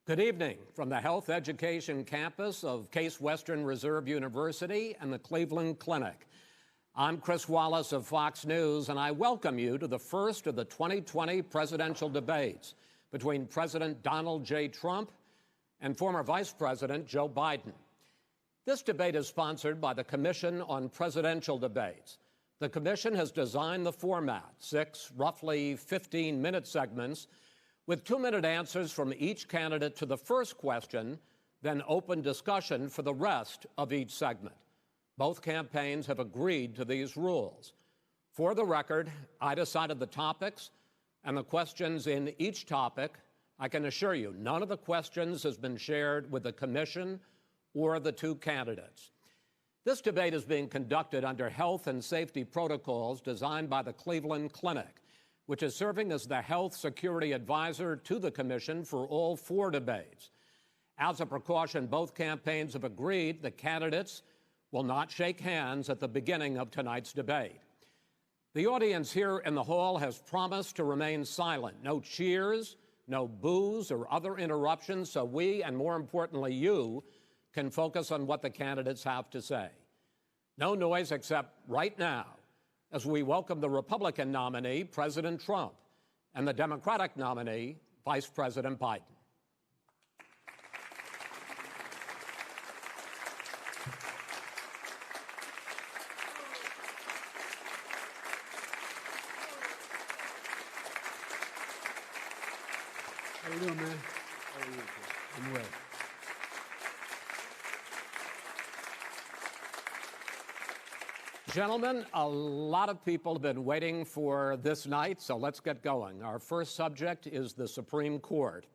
Good evening from the Health Education campus of Case Western Reserve University and the Cleveland Clinic. I'm Chris Wallace of Fox News, and I welcome you to the first of the 2020 presidential debates between President Donald J. Trump and former Vice President Joe Biden. This debate is sponsored by the Commission on Presidential Debates. The commission has designed the format, 6 roughly 15-minute segments, with 2-minute answers from each candidate to the first question, then open discussion for the rest of each segment. Both campaigns have agreed to these rules. For the record, I decided the topics and the questions in each topic. I can assure you, none of the questions has been shared with the commission or the two candidates. This debate is being conducted under health and safety protocols designed by the Cleveland Clinic, which is serving as the health security advisor to the commission for all 4 debates. As a precaution, both campaigns have agreed the candidates will not shake hands at the beginning of tonight's debate. The audience here in the hall has promised to remain silent. No cheers, no boos or other interruptions, so we, and more importantly you, can focus on what the candidates have to say. No noise except right now, as we welcome the Republican nominee, President Trump, and the Democratic nominee, Vice President Biden. How you doing, man? How are you? I'm well. Gentlemen, a lot of people have been waiting for this night, so let's get going. Our first subject is the Supreme Court.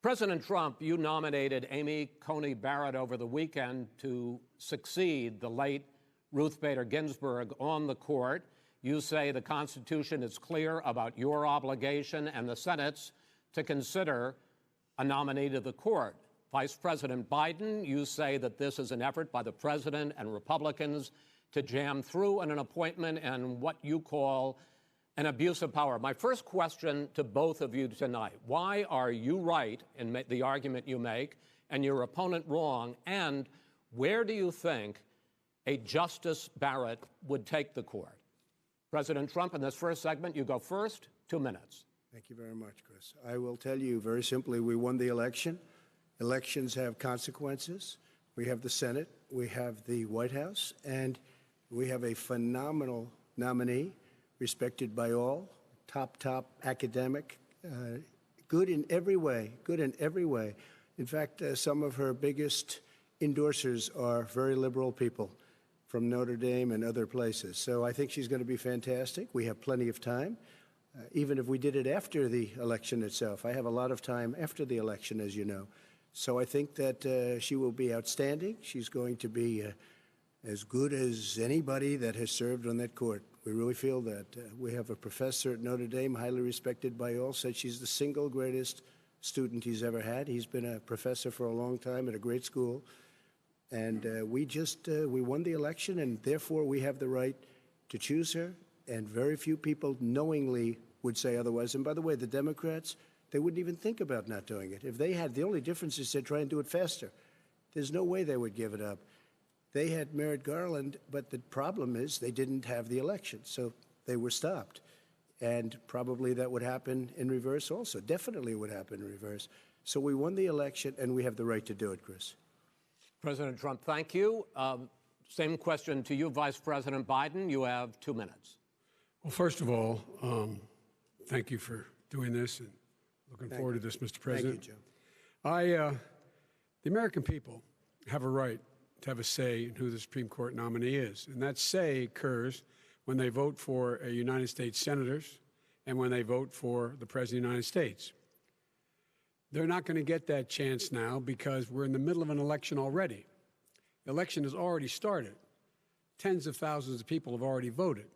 President Trump, you nominated Amy Coney Barrett over the weekend to succeed the late Ruth Bader Ginsburg on the court. You say the Constitution is clear about your obligation and the Senate's to consider a nominee to the court. Vice President Biden, you say that this is an effort by the president and Republicans to jam through an appointment and what you call an abuse of power. My first question to both of you tonight: why are you right in the argument you make and your opponent wrong? And where do you think a Justice Barrett would take the court? President Trump, in this first segment, you go first. 2 minutes. Thank you very much, Chris. I will tell you very simply, we won the election. Elections have consequences. We have the Senate, we have the White House, and we have a phenomenal nominee, respected by all, top academic, good in every way, In fact, some of her biggest endorsers are very liberal people from Notre Dame and other places. So I think she's going to be fantastic. We have plenty of time, even if we did it after the election itself. I have a lot of time after the election, as you know. So I think that she will be outstanding. She's going to be as good as anybody that has served on that court. We really feel that. We have a professor at Notre Dame, highly respected by all, said she's the single greatest student he's ever had. He's been a professor for a long time at a great school. And we won the election, and therefore we have the right to choose her. And very few people knowingly would say otherwise. And by the way, the Democrats, they wouldn't even think about not doing it. If they had, the only difference is they'd try and do it faster. There's no way they would give it up. They had Merrick Garland, but the problem is they didn't have the election, so they were stopped. And probably that would happen in reverse also. Definitely would happen in reverse. So we won the election, and we have the right to do it, Chris. President Trump, thank you. Same question to you, Vice President Biden. You have 2 minutes. Well, first of all, thank you for doing this, and looking forward to this, Mr. President. Thank you, Joe. The American people have a right to have a say in who the Supreme Court nominee is. And that say occurs when they vote for a United States senators and when they vote for the President of the United States. They're not going to get that chance now because we're in the middle of an election already. The election has already started. Tens of thousands of people have already voted.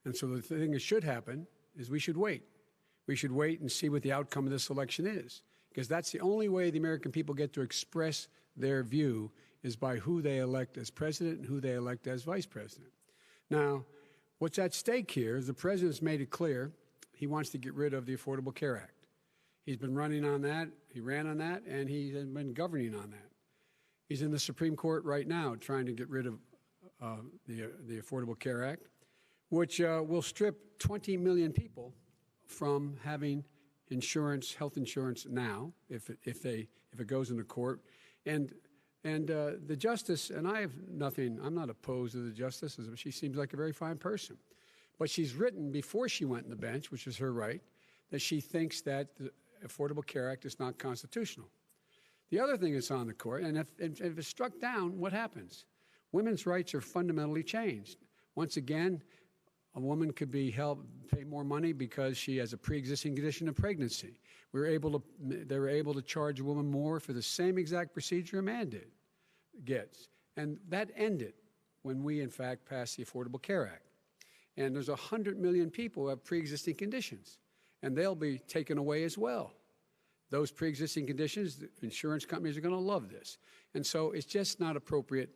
And so the thing that should happen is we should wait. We should wait and see what the outcome of this election is, because that's the only way the American people get to express their view, is by who they elect as president and who they elect as vice president. Now, what's at stake here is the president's made it clear he wants to get rid of the Affordable Care Act. He's been running on that. He ran on that, and he's been governing on that. He's in the Supreme Court right now trying to get rid of the Affordable Care Act, which will strip 20 million people from having insurance, health insurance now, if it goes into court. And the justice, and I have nothing, I'm not opposed to the justice. She seems like a very fine person. But she's written before she went on the bench, which is her right, that she thinks that the Affordable Care Act is not constitutional. The other thing that's on the court, and if it's struck down, what happens? Women's rights are fundamentally changed. Once again, a woman could be pay more money because she has a pre-existing condition of pregnancy. They were able to charge a woman more for the same exact procedure a man gets. And that ended when we, in fact, passed the Affordable Care Act. And there's 100 million people who have pre-existing conditions, and they'll be taken away as well. Those pre-existing conditions, the insurance companies are going to love this. And so it's just not appropriate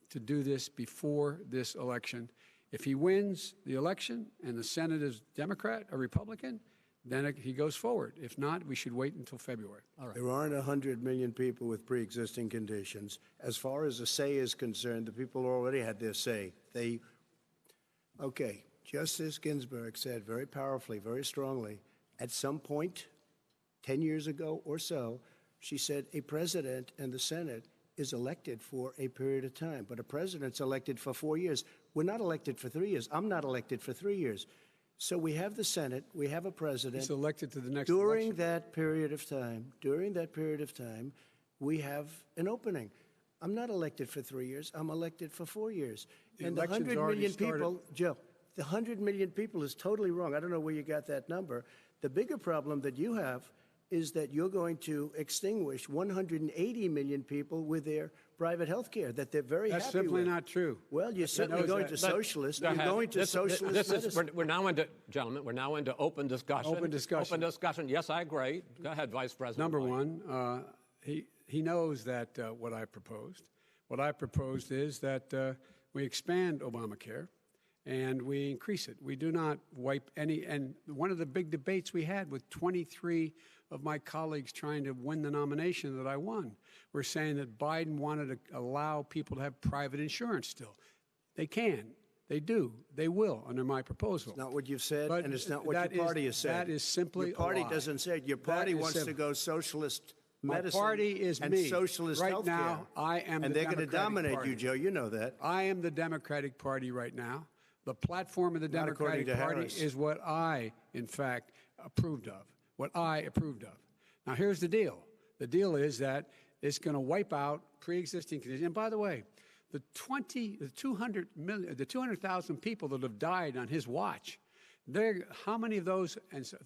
to do this before this election. If he wins the election and the Senate is Democrat or Republican, then he goes forward. If not, we should wait until February. All right. There aren't 100 million people with pre-existing conditions. As far as a say is concerned, the people already had their say. Okay, Justice Ginsburg said very powerfully, very strongly, at some point, 10 years ago or so, she said a president and the Senate is elected for a period of time, but a president's elected for 4 years. We're not elected for 3 years. I'm not elected for 3 years. So we have the Senate, we have a president. He's elected to the next during election. that period of time, we have an opening. I'm not elected for 3 years. I'm elected for 4 years. And the 100 million people, Joe, the 100 million people is totally wrong. I don't know where you got that number. The bigger problem that you have is that you're going to extinguish 180 million people with their private health care that they're very That's happy with. That's simply not true. Well, you're certainly going to socialist. You're going to socialist medicine. We're now into, gentlemen, we're now into open discussion. Open discussion. Open discussion. Yes, I agree. Go ahead, Vice President. Number one, he knows that what I proposed. What I proposed is that we expand Obamacare and we increase it. We do not wipe any. And one of the big debates we had with 23 of my colleagues trying to win the nomination that I won were saying that Biden wanted to allow people to have private insurance still. They can. They do. They will under my proposal. It's not what you've said, But and it's not what your party has said. That is simply your party a lie. doesn't say it. Your party wants to go socialist medicine. My party is and me. socialist right healthcare. now, I am and the they're going to Democratic dominate Party. you, Joe. You know that. I am the Democratic Party right now. The platform of the Not according Democratic to Party Harris. is what I, in fact, approved of. What I approved of. Now, here's the deal. The deal is that it's going to wipe out pre-existing conditions. And by the way, the 200,000 people that have died on his watch, how many of those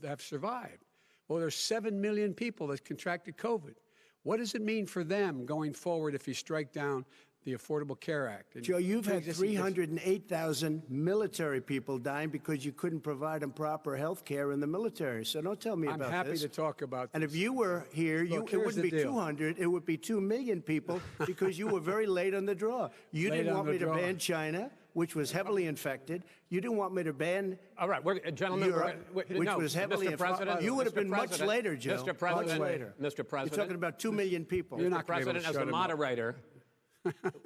have survived? Well, there's 7 million people that contracted COVID. What does it mean for them going forward if you strike down the Affordable Care Act? Joe, you've had 308,000 military people dying because you couldn't provide them proper health care in the military. So don't tell me about this. I'm happy to talk about And this. if you were here, Look, it wouldn't be here's the deal. 200, it would be 2 million people because you were very late on the draw. You Late didn't on want the me to draw. ban China, which was heavily infected. You didn't want me to ban All right, gentlemen, Europe, which was heavily Mr. President, infected. You would have Mr. been much President, later, Joe. Mr. President, much later. Mr. President, You're talking about 2 million people. You're not gonna be able to President, as shut a him up. moderator,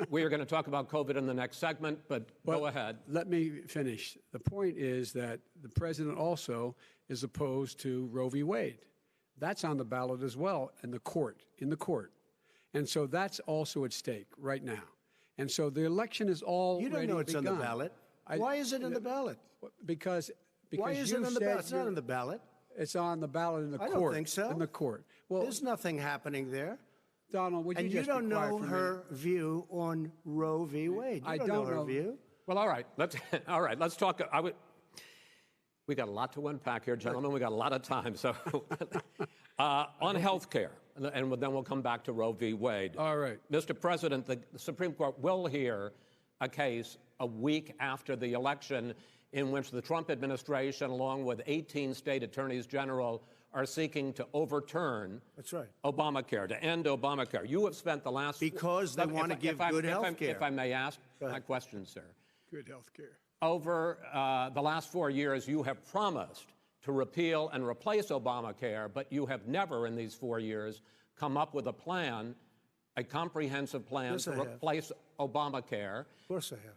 we are going to talk about COVID in the next segment, but go ahead. Let me finish. The point is that the president also is opposed to Roe v. Wade. That's on the ballot as well in the court. And so that's also at stake right now. And so the election is already You don't know it's begun. on the ballot. Why is it on the ballot? Because Why is it you on the said ballot? It's not you're- on the ballot. It's on the ballot in the I court. don't think so. In the court. Well, There's nothing happening there. Donald, would you And just you don't be quiet know for a her minute? view on Roe v. Wade. You I don't don't know her know. view. Well, all right. Let's talk. We got a lot to unpack here, gentlemen. We got a lot of time. So on health care, and then we'll come back to Roe v. Wade. All right. Mr. President, the Supreme Court will hear a case a week after the election in which the Trump administration, along with 18 state attorneys general, are seeking to overturn That's right. Obamacare, to end Obamacare. You have spent the last... Because they want to give good health care. If I may ask my question, sir. Good health care. Over the last 4 years, you have promised to repeal and replace Obamacare, but you have never in these 4 years come up with a plan, a comprehensive plan Yes, to I have. replace Obamacare. Of course I have.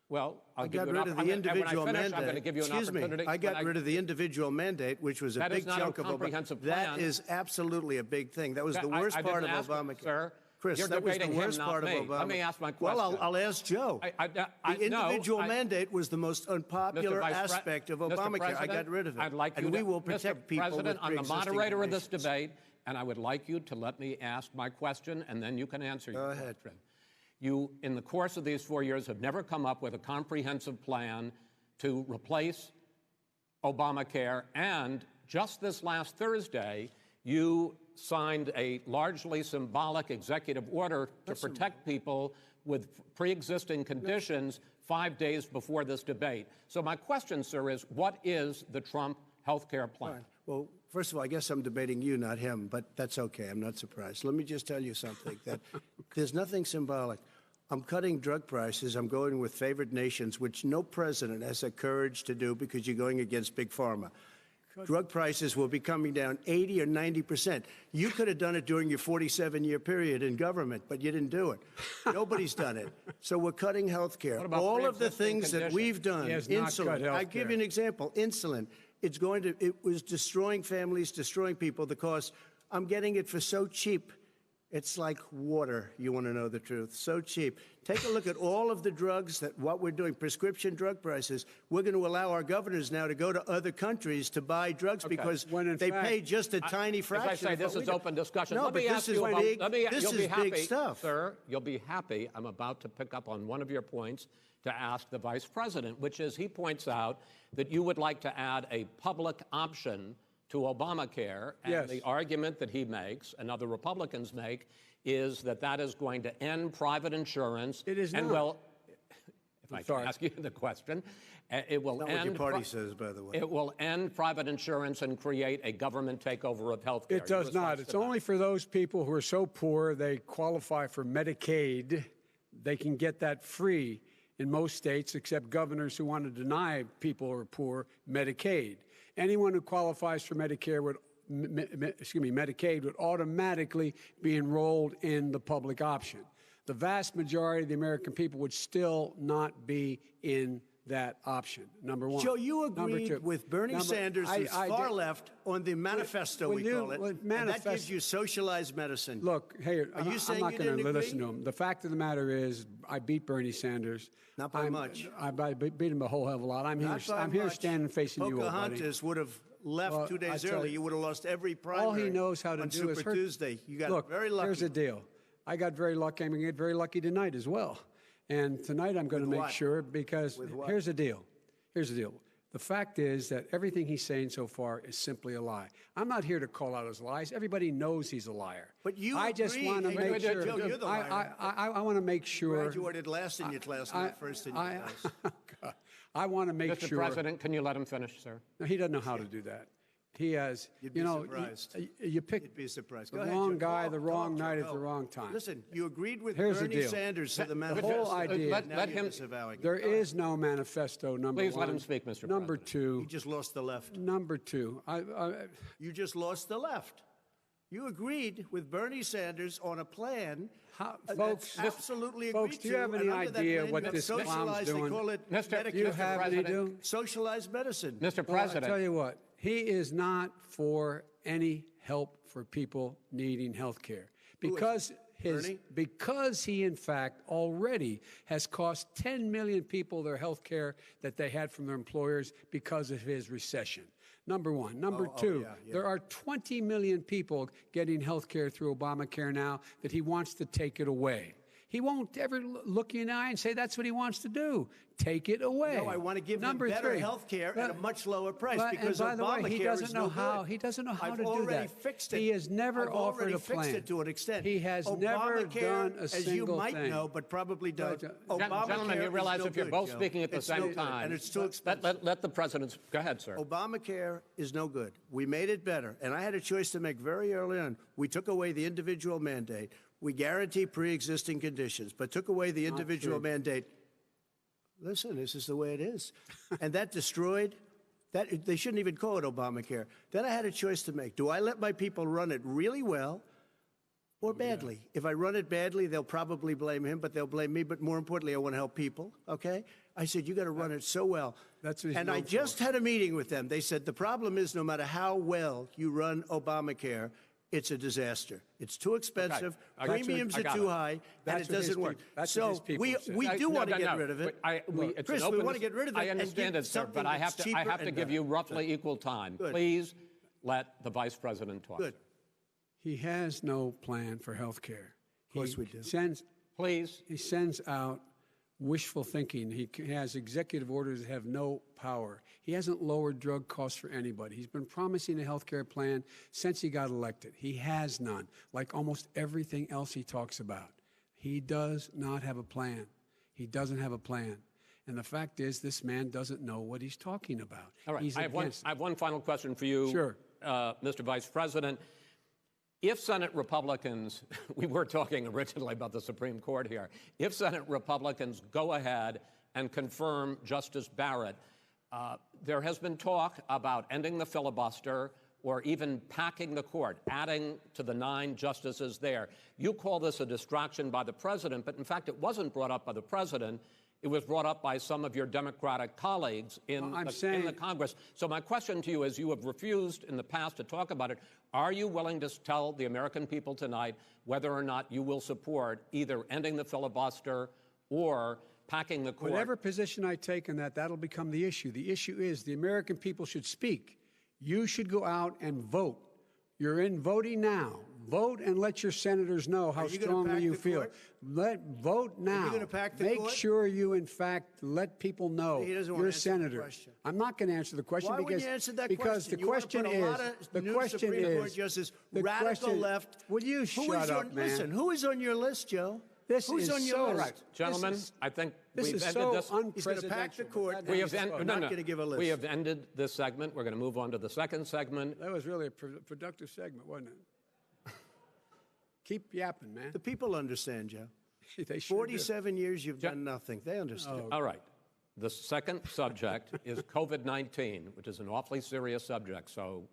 Well, I got rid of the individual mandate. I'm going to give you an Excuse me. opportunity. I got rid of the individual mandate, which was a That is big not a chunk of comprehensive Obamacare. plan. That is absolutely a big thing. That was That- the worst I part of didn't ask, Obamacare. sir. Chris, You're that was the debating him, worst not part me. of Obamacare. Let me ask my Well, question. I'll ask Joe. The individual mandate was the most unpopular aspect of Obamacare. I got rid of it. I'd like you and to, we will protect Mr. people President, with I'm the pre-existing moderator of this conditions. debate, and I would like you to let me ask my question, and then you can answer your ahead. question. You, in the course of these 4 years, have never come up with a comprehensive plan to replace Obamacare, and just this last Thursday, you signed a largely symbolic executive order to protect people with pre-existing conditions 5 days before this debate. So my question, sir, is what is the Trump health care plan? Fine. Well, first of all, I guess I'm debating you, not him, but that's okay. I'm not surprised. Let me just tell you something, that there's nothing symbolic. I'm cutting drug prices. I'm going with favored nations, which no president has the courage to do because you're going against Big Pharma. Drug prices will be coming down 80 or 90%. You could have done it during your 47-year period in government, but you didn't do it. Nobody's done it. So we're cutting health care. What about All of the pre-existing things that conditions? we've done, He has not cut insulin. health I give care. you an example. Insulin. It was destroying families, destroying people because I'm getting it for so cheap. It's like water, you want to know the truth. So cheap. Take a look at all of the drugs what we're doing, prescription drug prices. We're going to allow our governors now to go to other countries to buy drugs because When in they fact- pay just a tiny fraction. As I say, of this what is we do. open discussion. No, Let but me this ask is you about, big. this This you'll be is happy, big stuff. sir. You'll be happy. I'm about to pick up on one of your points to ask the vice president, which is he points out that you would like to add a public option to Obamacare, and Yes. the argument that he makes and other Republicans make is that that is going to end private insurance. It is and not. well, if I sorry. can ask you the question, it will Not what end. your party says, by the way. It will end private insurance and create a government takeover of health care. It does not. It's only for those people who are so poor they qualify for Medicaid. They can get that free in most states, except governors who want to deny people who are poor Medicaid. Anyone who qualifies for Medicare would Medicaid would automatically be enrolled in the public option. The vast majority of the American people would still not be in that option, number one. Joe, you Number agreed two. with Bernie Sanders, who's I far did- left, on the manifesto, Will we you- call it. will And that manifest- gives you socialized medicine. Look, hey, Are you saying I'm not you going to didn't listen agree? to him. The fact of the matter is, I beat Bernie Sanders. Not by much. I beat him a whole hell of a lot. I'm Not by here much. standing facing you, old buddy. Pocahontas would have left Well, 2 I days tell early. you, You would have lost every primary. All he knows how to on do Super is hurt. Tuesday. You got Look, very lucky. here's the deal. I got very lucky. I'm going to get very lucky tonight as well. And tonight I'm going to With make what? sure because With what? here's the deal. Here's the deal. The fact is that everything he's saying so far is simply a lie. I'm not here to call out his lies. Everybody knows he's a liar. But you I just agreed. want to Hey, make Joe, sure. you're the liar. I want to make sure. Graduated last in your class, not first in your class. I want to make Mr. sure. President, can you let him finish, sir? No, he doesn't know how to do that. He has, You'd be you know, surprised. you pick You'd be surprised. the Go ahead, wrong Joe. guy, Talk, the wrong talk, night Joe. at the wrong time. Listen, you agreed with Here's the Bernie deal. Sanders to the The manifesto. whole idea. Let Now you're him- disavowing it. There is no manifesto, number Please one. let him speak, Mr. Number President. two. You just lost the left. Number two. You just lost the left. You agreed with Bernie Sanders on a plan Folks, that's absolutely folks, agreed do you have to, any and under that idea plan, what you have this clown's socialized, doing? They call it Mr. Medicare. Do you have any President. do? Socialized medicine. Mr. Well, President, I tell you what, he is not for any help for people needing health care Bernie? because he in fact already has cost 10 million people their health care that they had from their employers because of his recession. Number one. Number two, yeah. there are 20 million people getting health care through Obamacare now that he wants to take it away. He won't ever look you in the eye and say that's what he wants to do. Take it away. No, I want to give Number them better three. health care at a But- much lower price but- because and by the way, Obamacare he doesn't is know no how. good. He doesn't know how I've to do already that. fixed it. He has never I've offered already a fixed plan. it to an extent. He has never Obamacare, done a as you single might thing. know, but probably don't. But, Obamacare gentlemen, you is realize no if you're good, both Joe. speaking at the It's no same good, time, and it's too expensive. let the president go ahead, sir. Obamacare is no good. We made it better. And I had a choice to make very early on. We took away the individual mandate. We guarantee pre-existing conditions, but took away the individual mandate. Listen, this is the way it is. And that destroyed They shouldn't even call it Obamacare. Then I had a choice to make. Do I let my people run it really well or badly? If I run it badly, they'll probably blame him, but they'll blame me. But more importantly, I want to help people, okay? I said, you got to run it so well. That's what he's and I known for. just had a meeting with them. They said, the problem is no matter how well you run Obamacare, it's a disaster. It's too expensive. Okay. Premiums are too high, and it doesn't work. So we do want to get rid of it. Chris, we want to get rid of it. I understand it, sir, but I have to give you roughly equal time. Good. Please let the Vice President talk. Good. He has no plan for health care. Of course we do. Please. He sends out wishful thinking. He has executive orders that have no power. He hasn't lowered drug costs for anybody. He's been promising a health care plan since he got elected. He has none, like almost everything else he talks about. He does not have a plan. He doesn't have a plan. And the fact is, this man doesn't know what he's talking about. All right. He's I have one final question for you, Sure. Mr. Vice President. If Senate Republicans, we were talking originally about the Supreme Court here, if Senate Republicans go ahead and confirm Justice Barrett, there has been talk about ending the filibuster or even packing the court, adding to the 9 justices there. You call this a distraction by the president, but in fact it wasn't brought up by the president. It was brought up by some of your Democratic colleagues in the Congress. So my question to you is, you have refused in the past to talk about it. Are you willing to tell the American people tonight whether or not you will support either ending the filibuster or packing the court? Whatever position I take in that, that'll become the issue. The issue is the American people should speak. You should go out and vote. You're in voting now. Vote and let your senators know how strongly you feel. Vote now. Are you going to pack the Make court? sure you, in fact, let people know He doesn't want you're a to answer the senator. question. I'm not going to answer the question Why because wouldn't you answer that because question? the question You want to put a lot of new Supreme Court justices, radical left. Will you shut up, man? Listen, who is on your list, Joe? Who's on your list? All right, gentlemen, I think This we've is ended so this. He's going to pack the court. We have I'm not going to give a list. We have ended this segment. We're going to move on to the second segment. That was really a productive segment, wasn't it? Keep yapping, man. The people understand, Joe. They sure 47 years you've done nothing. They understand. All right. The second subject is COVID-19, which is an awfully serious subject, so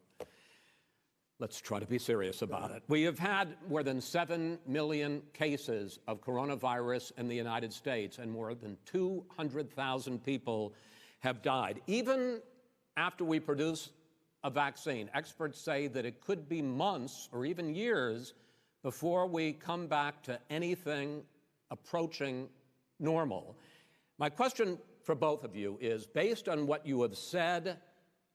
let's try to be serious about it. We have had more than 7 million cases of coronavirus in the United States, and more than 200,000 people have died. Even after we produce a vaccine, experts say that it could be months or even years before we come back to anything approaching normal. My question for both of you is, based on what you have said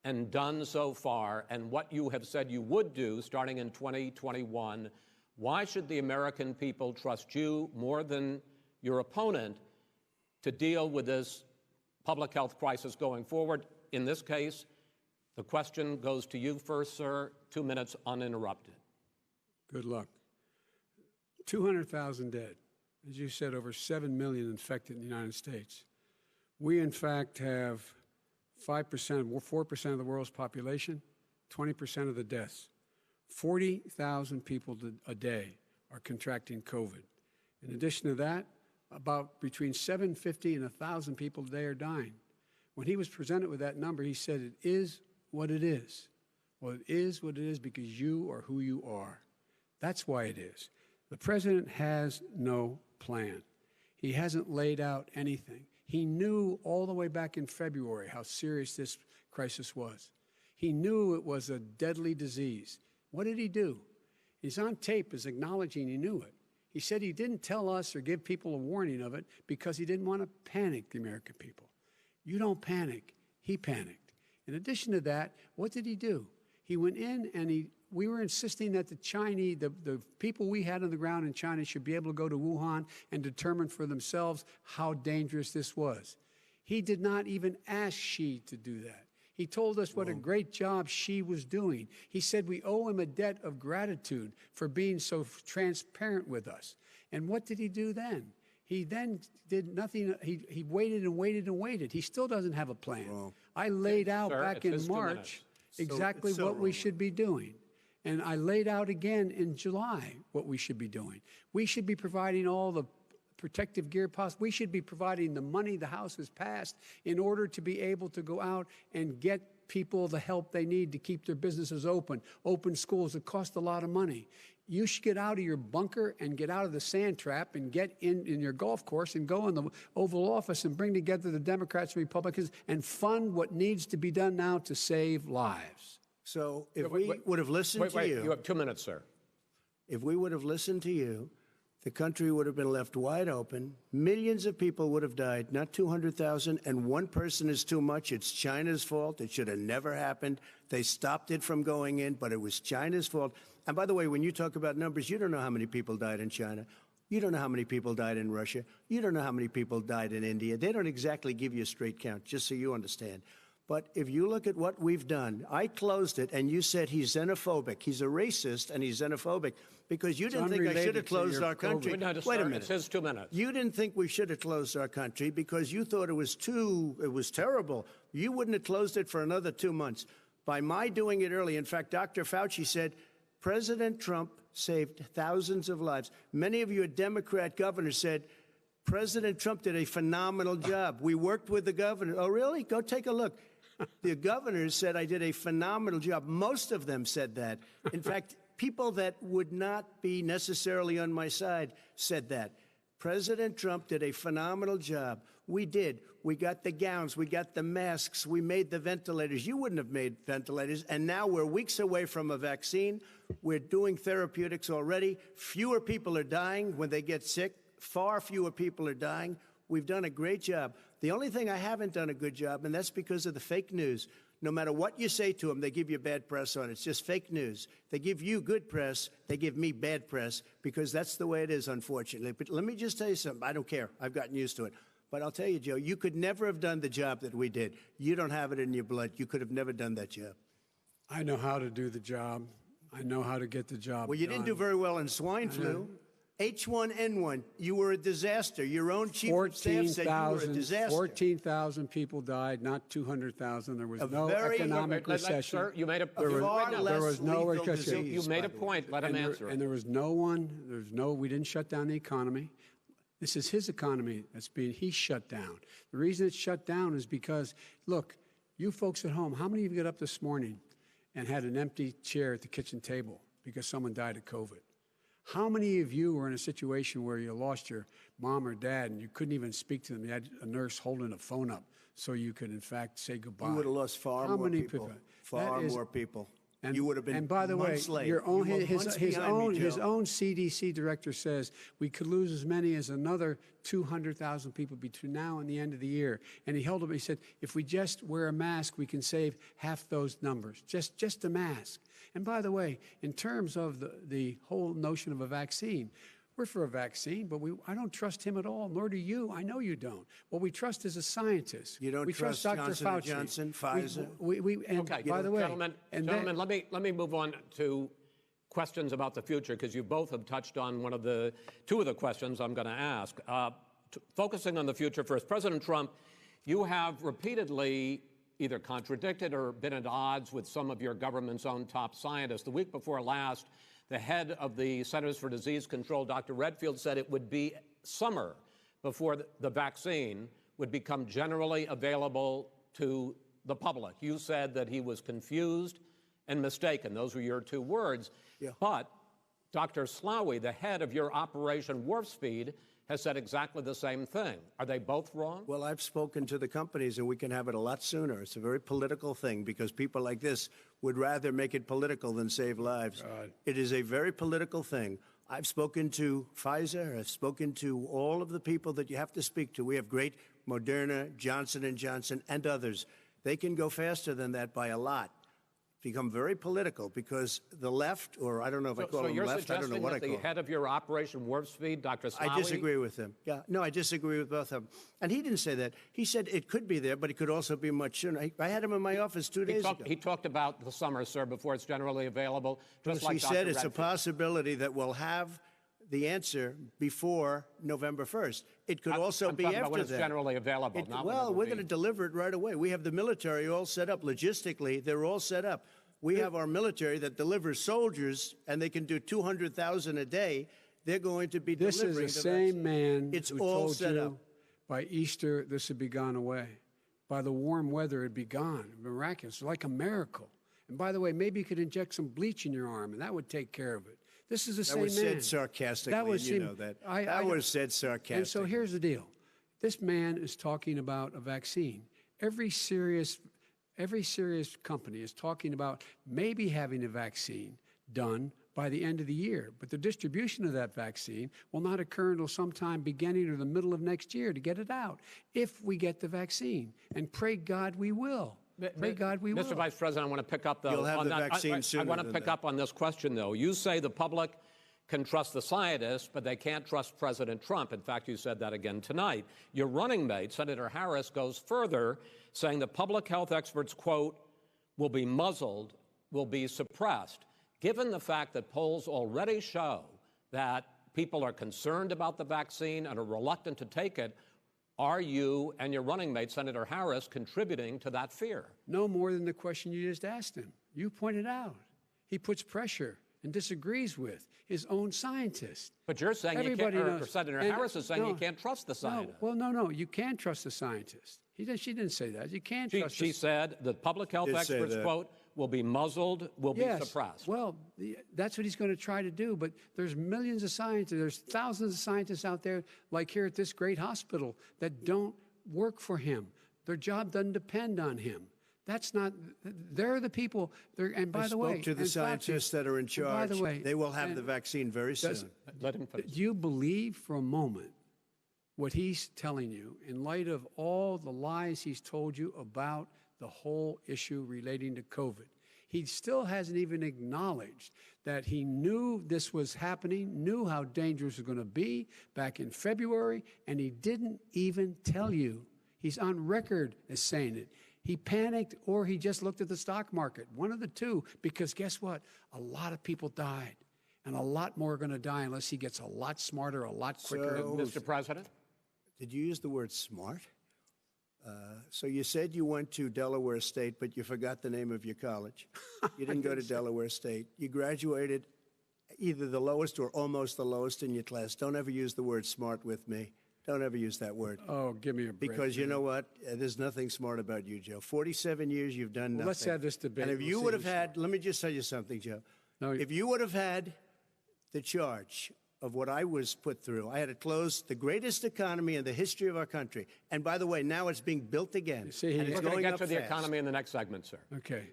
and done so far and what you have said you would do starting in 2021, why should the American people trust you more than your opponent to deal with this public health crisis going forward? In this case, the question goes to you first, sir. 2 minutes uninterrupted. Good luck. 200,000 dead. As you said, over 7 million infected in the United States. We, in fact, have 4% of the world's population, 20% of the deaths. 40,000 people a day are contracting COVID. In addition to that, about between 750 and 1,000 people a day are dying. When he was presented with that number, he said, it is what it is. Well, it is what it is because you are who you are. That's why it is. The president has no plan. He hasn't laid out anything. He knew all the way back in February how serious this crisis was. He knew it was a deadly disease. What did he do? He's on tape as acknowledging he knew it. He said he didn't tell us or give people a warning of it because he didn't want to panic the American people. You don't panic. He panicked. In addition to that, what did he do? He went in and we were insisting that the Chinese, the people we had on the ground in China should be able to go to Wuhan and determine for themselves how dangerous this was. He did not even ask Xi to do that. He told us what a great job Xi was doing. He said we owe him a debt of gratitude for being so transparent with us. And what did he do then? He then did nothing. He waited and waited and waited. He still doesn't have a plan. I laid out back in March exactly what we should be doing. And I laid out again in July what we should be doing. We should be providing all the protective gear possible. We should be providing the money the House has passed in order to be able to go out and get people the help they need to keep their businesses open schools. It costs a lot of money. You should get out of your bunker and get out of the sand trap and get in your golf course and go in the Oval Office and bring together the Democrats and Republicans and fund what needs to be done now to save lives. So if we would have listened to you. You have 2 minutes, sir. If we would have listened to you, the country would have been left wide open. Millions of people would have died, not 200,000, and one person is too much. It's China's fault. It should have never happened. They stopped it from going in, but it was China's fault. And by the way, when you talk about numbers, you don't know how many people died in China. You don't know how many people died in Russia. You don't know how many people died in India. They don't exactly give you a straight count, just so you understand. But if you look at what we've done, I closed it, and you said he's xenophobic. He's a racist, and he's xenophobic because you didn't think I should have closed our country. No, Wait a minute. It says 2 minutes. You didn't think we should have closed our country because you thought it was terrible. You wouldn't have closed it for another 2 months. By my doing it early, in fact, Dr. Fauci said, President Trump saved thousands of lives. Many of your Democrat governors said, President Trump did a phenomenal job. We worked with the governor. Oh, really? Go take a look. The governors said I did a phenomenal job. Most of them said that. In fact, people that would not be necessarily on my side said that. President Trump did a phenomenal job. We did. We got the gowns. We got the masks. We made the ventilators. You wouldn't have made ventilators. And now we're weeks away from a vaccine. We're doing therapeutics already. Fewer people are dying when they get sick. Far fewer people are dying. We've done a great job. The only thing I haven't done a good job, and that's because of the fake news. No matter what you say to them, they give you bad press on it. It's just fake news. They give you good press. They give me bad press because that's the way it is, unfortunately. But let me just tell you something. I don't care. I've gotten used to it. But I'll tell you, Joe, you could never have done the job that we did. You don't have it in your blood. You could have never done that job. I know how to do the job. I know how to get the job Well, you didn't do very well in swine flu. H1N1, you were a disaster. Your own chief of staff said you were a disaster. 14,000 people died, not 200,000. There was no economic recession. Sir, you made a there was no recession. You made a point. Let him answer it. And there was we didn't shut down the economy. This is his economy he's shut down. The reason it's shut down is because, look, you folks at home, how many of you got up this morning and had an empty chair at the kitchen table because someone died of COVID? How many of you were in a situation where you lost your mom or dad and you couldn't even speak to them? You had a nurse holding a phone up so you could, in fact, say goodbye. You would have lost far more people. Far more people. And, you would have been and by the way, months late. his own CDC director says we could lose as many as another 200,000 people between now and the end of the year. And he held up. He said, if we just wear a mask, we can save half those numbers. Just a mask. And by the way, in terms of the whole notion of a vaccine, we're for a vaccine, but I don't trust him at all, nor do you. I know you don't. What we trust is a scientist. You don't trust Dr. Johnson Fauci. Johnson, Pfizer? Okay, by the way, gentlemen, let me move on to questions about the future, because you both have touched on two of the questions I'm going to ask. Focusing on the future first, President Trump, you have repeatedly either contradicted or been at odds with some of your government's own top scientists. The week before last, the head of the Centers for Disease Control, Dr. Redfield, said it would be summer before the vaccine would become generally available to the public. You said that he was confused and mistaken. Those were your two words. Yeah. But Dr. Slaoui, the head of your Operation Warp Speed, has said exactly the same thing. Are they both wrong? Well, I've spoken to the companies, and we can have it a lot sooner. It's a very political thing because people like this would rather make it political than save lives. God. It is a very political thing. I've spoken to Pfizer. I've spoken to all of the people that you have to speak to. We have great Moderna, Johnson & Johnson, and others. They can go faster than that by a lot. Become very political because the left, or I don't know if I call them left, I don't know what I call them. So you're suggesting that the head of your Operation Warp Speed, Dr. Slaoui? I disagree with him. Yeah, no, I disagree with both of them. And he didn't say that. He said it could be there, but it could also be much sooner. I had him in my office 2 days ago. He talked about the summer, sir, before it's generally available. Just He said it's a possibility that we'll have the answer before November 1st. It could also be after that. When it's generally available. Well, we're going to deliver it right away. We have the military all set up. Logistically, they're all set up. We have our military that delivers soldiers, and they can do 200,000 a day, they're going to be This delivering is the the same vaccine. man It's who all told set you up. by Easter this would be gone away. By the warm weather, it'd be gone. Miraculous, like a miracle. And by the way, maybe you could inject some bleach in your arm, and that would take care of it. This is the That same was man. said sarcastically, That was and you him. know that. I That was said sarcastically. And so here's the deal. This man is talking about a vaccine. Every serious company is talking about maybe having a vaccine done by the end of the year. But the distribution of that vaccine will not occur until sometime beginning or the middle of next year to get it out, if we get the vaccine. And pray God we will. Pray God we will. Mr. Vice President, I want to pick up You'll have on the that. vaccine I sooner want to than pick that. up on this question, though. You say the public can trust the scientists, but they can't trust President Trump. In fact, you said that again tonight. Your running mate, Senator Harris, goes further, saying the public health experts, quote, will be muzzled, will be suppressed. Given the fact that polls already show that people are concerned about the vaccine and are reluctant to take it, are you and your running mate, Senator Harris, contributing to that fear? No more than the question you just asked him. You pointed out. He puts pressure and disagrees with his own scientists. But you're saying you can't, or Senator And Harris is saying you no, can't trust the scientists. No, you can trust the scientists. She didn't say that. You can't trust She said the public health Did say experts, that. quote, will be muzzled, will be suppressed. Well, that's what he's going to try to do. But there's millions of scientists, there's thousands of scientists out there, like here at this great hospital, that don't work for him. Their job doesn't depend on him. That's not, they're the people, and by the way. I spoke to the scientists that are in charge. By the way, they will have the vaccine very soon. Let him finish. Do you believe for a moment what he's telling you in light of all the lies he's told you about the whole issue relating to COVID? He still hasn't even acknowledged that he knew this was happening, knew how dangerous it was going to be back in February, and he didn't even tell you. He's on record as saying it. He panicked or he just looked at the stock market, one of the two, because guess what? A lot of people died, and a lot more are going to die unless he gets a lot smarter, a lot quicker. Mr. President? Did you use the word smart? So you said you went to Delaware State, but you forgot the name of your college. You didn't go to Delaware State. You graduated either the lowest or almost the lowest in your class. Don't ever use the word smart with me. Don't ever use that word. Oh, give me a break. Because you know what? There's nothing smart about you, Joe. 47 years, you've done nothing. Let's have this debate. And if you We'll would see have who's had, let me just tell you something, Joe. No, if you would have had the charge of what I was put through, I had to close the greatest economy in the history of our country. And by the way, now it's being built again. See, and it's We're going to going get up to the fast. economy in the next segment, sir. Okay.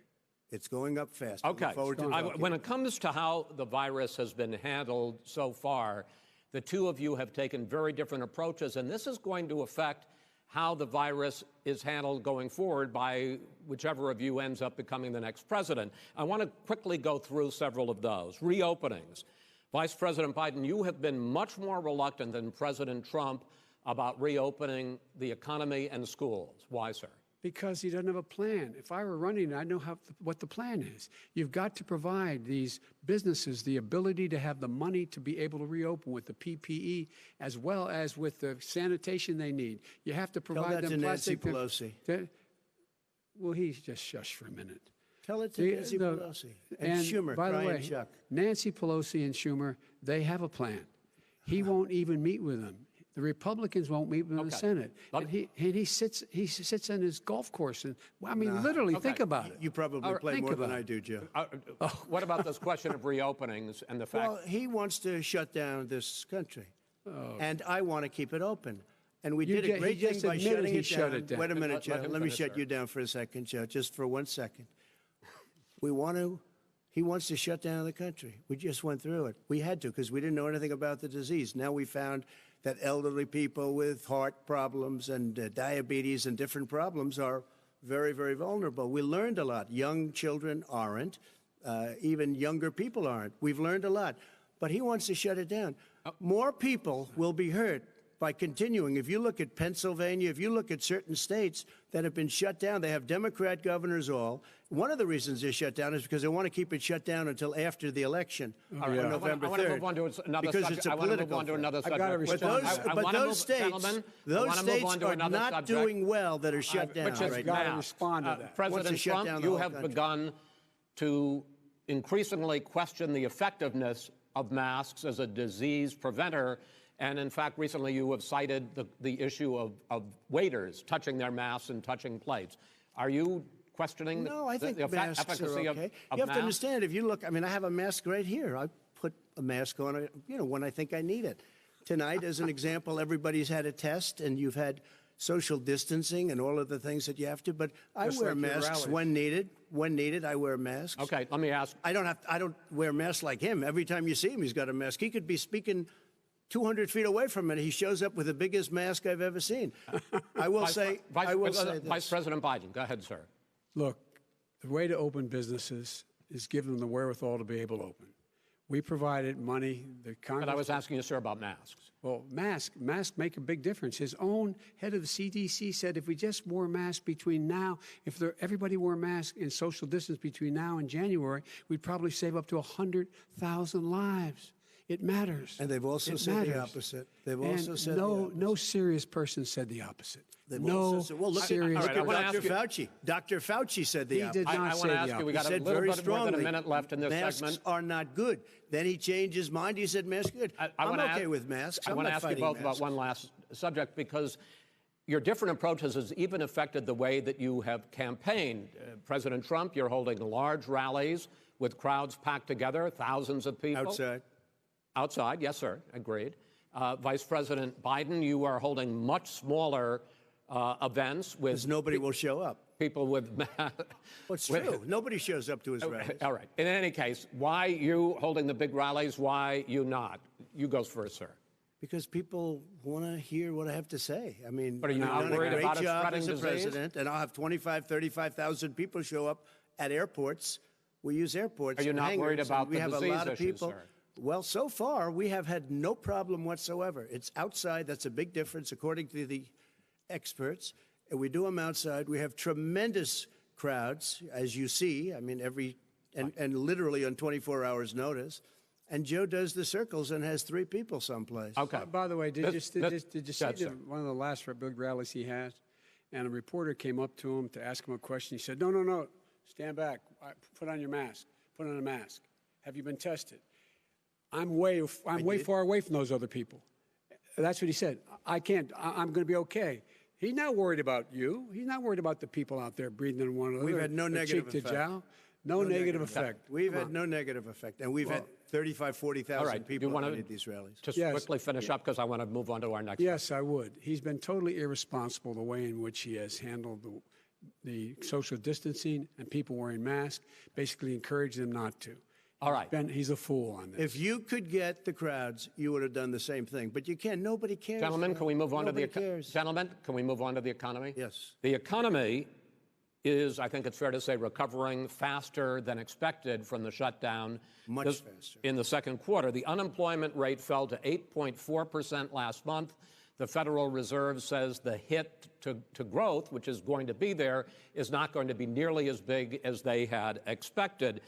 It's going up fast. Okay. Look forward to talking. When it comes to how the virus has been handled so far, the two of you have taken very different approaches, and this is going to affect how the virus is handled going forward by whichever of you ends up becoming the next president. I want to quickly go through several of those. Reopenings. Vice President Biden, you have been much more reluctant than President Trump about reopening the economy and schools. Why, sir? Because he doesn't have a plan. If I were running, I'd know what the plan is. You've got to provide these businesses the ability to have the money to be able to reopen with the PPE as well as with the sanitation they need. You have to provide Tell that them to Nancy plastic. Pelosi. Well, he's just shush for a minute. Tell it to Nancy Pelosi. And Schumer, by the Brian way, Chuck. Nancy Pelosi and Schumer, they have a plan. He won't even meet with them. The Republicans won't meet with the Senate. And he sits on his golf course. And I mean, literally, think about it. You probably play more than I do, Joe. What about this question of reopenings and the fact? Well, he wants to shut down this country, and I want to keep it open. And we did a great thing by shutting it down. Wait a minute, Joe. Let me shut you down for a second, Joe, just for 1 second. He wants to shut down the country. We just went through it. We had to because we didn't know anything about the disease. Now we found that elderly people with heart problems and diabetes and different problems are very, very vulnerable. We learned a lot. Young children aren't. Even younger people aren't. We've learned a lot. But he wants to shut it down. More people will be hurt by continuing. If you look at Pennsylvania, if you look at certain states that have been shut down, they have Democrat governors all. One of the reasons they're shut down is because they want to keep it shut down until after the election on November 3rd. I want to move on to another because subject. it's a I want to move political on to another I've got to subject. respond. But those states are not doing well that are shut down Which is right got now. to respond to that. President shut down Trump, the you whole have country. begun to increasingly question the effectiveness of masks as a disease preventer. And in fact, recently you have cited the issue of waiters touching their masks and touching plates. Are you questioning No, I think the masks efficacy are okay. of You have masks? to understand, if you look, I mean, I have a mask right here. I put a mask on, when I think I need it. Tonight, as an example, everybody's had a test, and you've had social distancing and all of the things that you have to. But I Just wear like your masks rallies. when needed. When needed, I wear masks. Okay, let me ask. I don't wear masks like him. Every time you see him, he's got a mask. He could be speaking 200 feet away from it. He shows up with the biggest mask I've ever seen. I will say this. Vice President Biden, go ahead, sir. Look, the way to open businesses is give them the wherewithal to be able to open. We provided money. The Congress. But I was asking you, sir, about masks. Well, masks make a big difference. His own head of the CDC said if we just wore masks between now, everybody wore masks and social distance between now and January, we'd probably save up to 100,000 lives. It matters. And they've also said the opposite. They've also said no serious person said the opposite. They've No also said, well, look serious at I wanna Dr. ask you- Fauci. Dr. Fauci said the He opposite. did not I say want to the ask you, we opposite. got a said little very bit more than a strongly, minute left in this masks segment. are not good. Then he changed his mind. He said masks are good. I'm wanna okay ask- with masks. I I'm want to not ask you fighting both about masks. one last subject, because your different approaches has even affected the way that you have campaigned. President Trump, you're holding large rallies with crowds packed together, thousands of people. Outside. Outside, yes, sir, agreed. Vice President Biden, you are holding much smaller events with Because nobody will show up. people with Well, it's true. Nobody shows up to his rallies. All right. In any case, why you holding the big rallies? Why you not? You go first, sir. Because people want to hear what I have to say. I mean, But are you I've not done a worried great about it job spreading as a disease? president, and I'll have 35,000 people show up at airports. We use airports. Are you and not worried hangars, about and we the have disease a lot of issues, people. sir? Well, so far we have had no problem whatsoever. It's outside. That's a big difference, according to the experts. And we do them outside. We have tremendous crowds, as you see. I mean, and literally on 24 hours' notice. And Joe does the circles and has 3 people someplace. Okay. By the way, did you see Go ahead, sir. one of the last big rallies he has? And a reporter came up to him to ask him a question. He said, no, stand back. Put on your mask. Put on a mask. Have you been tested? I'm way far away from those other people. That's what he said. I can't. I'm going to be okay. He's not worried about you. He's not worried about the people out there breathing in one another. We've had no negative cheek to effect. jowl. No negative effect. We've had no negative effect. And we've had 35,000, 40,000 All right. Do you people want at to any of these rallies. just Yes. quickly finish up, because I want to move on to our next. Yes, I would. He's been totally irresponsible the way in which he has handled the social distancing and people wearing masks, basically encouraged them not to. All right. He's a fool on this. If you could get the crowds, you would have done the same thing. But you can't. Nobody cares. Gentlemen, can we move on Nobody to the cares. Gentlemen, can we move on to the economy? Yes. The economy is, I think it's fair to say, recovering faster than expected from the shutdown. Much faster. In the second quarter, the unemployment rate fell to 8.4% last month. The Federal Reserve says the hit to growth, which is going to be there, is not going to be nearly as big as they had expected.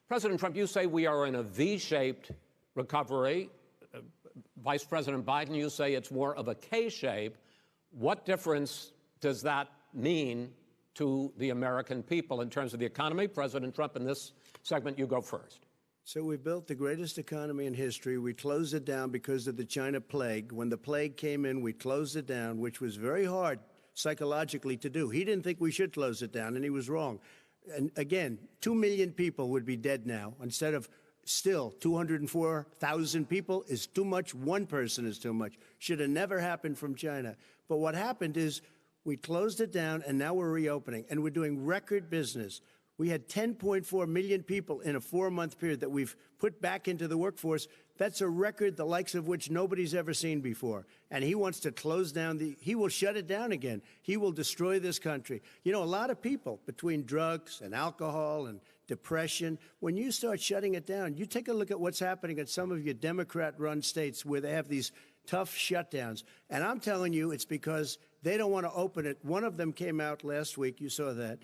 President Trump, you say we are in a V-shaped recovery. Vice President Biden, you say it's more of a K-shape. What difference does that mean to the American people in terms of the economy? President Trump, in this segment, you go first. So we built the greatest economy in history. We closed it down because of the China plague. When the plague came in, we closed it down, which was very hard psychologically to do. He didn't think we should close it down, and he was wrong. And again, 2 million people would be dead now instead of still 204,000 people is too much. One person is too much. Should have never happened from China. But what happened is we closed it down, and now we're reopening, and we're doing record business. We had 10.4 million people in a 4-month period that we've put back into the workforce. That's a record the likes of which nobody's ever seen before. And he wants to close down he will shut it down again. He will destroy this country. You know, a lot of people, between drugs and alcohol and depression, when you start shutting it down, you take a look at what's happening at some of your Democrat-run states where they have these tough shutdowns. And I'm telling you, it's because they don't want to open it. One of them came out last week. You saw that.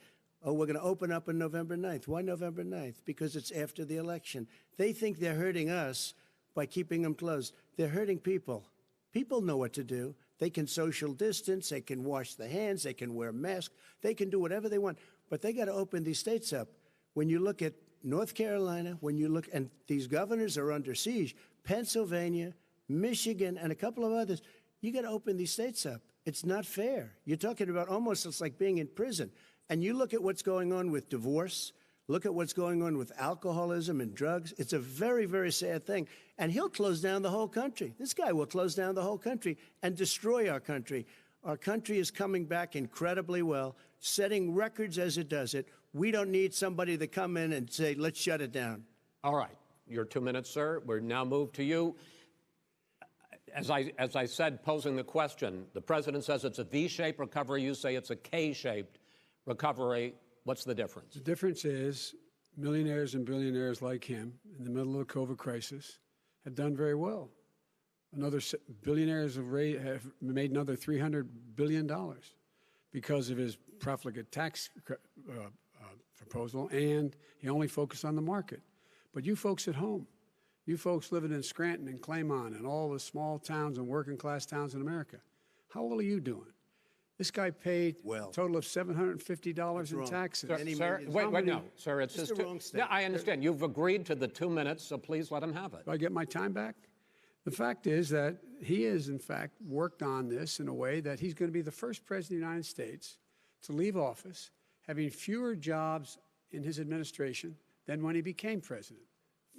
Oh, we're going to open up on November 9th. Why November 9th? Because it's after the election. They think they're hurting us by keeping them closed. They're hurting people. People know what to do. They can social distance. They can wash their hands. They can wear masks. They can do whatever they want. But they got to open these states up. When you look at North Carolina, when you look, and these governors are under siege, Pennsylvania, Michigan, and a couple of others, you got to open these states up. It's not fair. You're talking about almost, it's like being in prison. And you look at what's going on with divorce, look at what's going on with alcoholism and drugs. It's a very, very sad thing. And he'll close down the whole country. This guy will close down the whole country and destroy our country. Our country is coming back incredibly well, setting records as it does it. We don't need somebody to come in and say, let's shut it down. All right. Your 2 minutes, sir. We're now moved to you. As I said, posing the question, the president says it's a V-shaped recovery. You say it's a K-shaped recovery. What's the difference? The difference is millionaires and billionaires like him in the middle of the COVID crisis have done very well. Billionaires have made another $300 billion because of his profligate tax proposal, and he only focused on the market. But you folks at home, you folks living in Scranton and Claymont and all the small towns and working class towns in America, how well are you doing? This guy paid a total of $750 in taxes. Sir, wait, no, sir, it's just wrong statement. Yeah, I understand. You've agreed to the 2 minutes, so please let him have it. Do I get my time back? The fact is that he has, in fact, worked on this in a way that he's going to be the first president of the United States to leave office having fewer jobs in his administration than when he became president.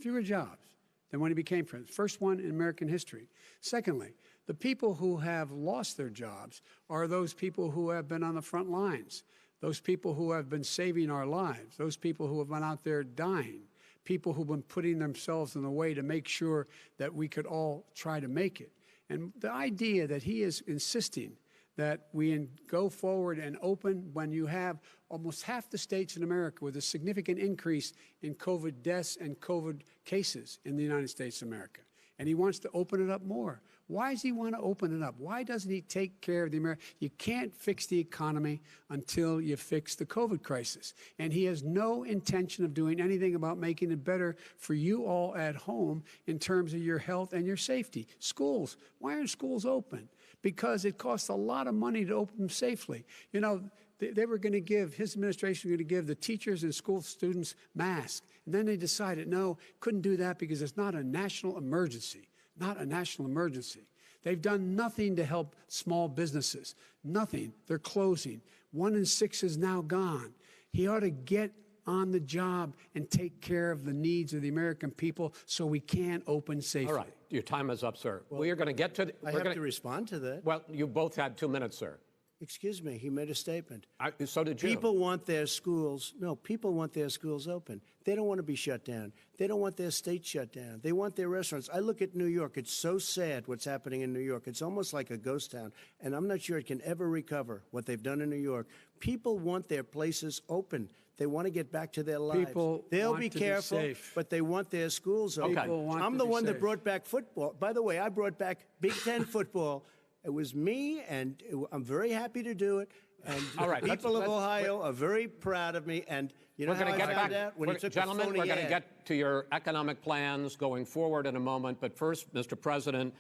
Fewer jobs than when he became president. First one in American history. Secondly, the people who have lost their jobs are those people who have been on the front lines, those people who have been saving our lives, those people who have been out there dying, people who've been putting themselves in the way to make sure that we could all try to make it. And the idea that he is insisting that we go forward and open when you have almost half the states in America with a significant increase in COVID deaths and COVID cases in the United States of America. And he wants to open it up more. Why does he want to open it up? Why doesn't he take care of the American? You can't fix the economy until you fix the COVID crisis. And he has no intention of doing anything about making it better for you all at home in terms of your health and your safety. Schools. Why aren't schools open? Because it costs a lot of money to open them safely. You know, they were going to give, his administration was going to give the teachers and school students masks. And then they decided, no, couldn't do that because it's not a national emergency. Not a national emergency. They've done nothing to help small businesses. Nothing. They're closing. 1 in 6 is now gone. He ought to get on the job and take care of the needs of the American people so we can open safely. All right. Your time is up, sir. Well, you're going to get to... I have to respond to that. Well, you both had 2 minutes, sir. Excuse me, he made a statement. So did you. People want their schools open. They don't want to be shut down. They don't want their state shut down. They want their restaurants. I look at New York. It's so sad what's happening in New York. It's almost like a ghost town, and I'm not sure it can ever recover what they've done in New York. People want their places open. They want to get back to their lives. They'll be careful, but they want their schools open. Okay. I'm the one that brought back football. By the way, I brought back Big Ten football. It was me, and I'm very happy to do it. And all right, people of Ohio are very proud of me. And you know how I found out? When he took gentlemen, a phony we're going to ad. get to your economic plans going forward in a moment. But first, Mr. President,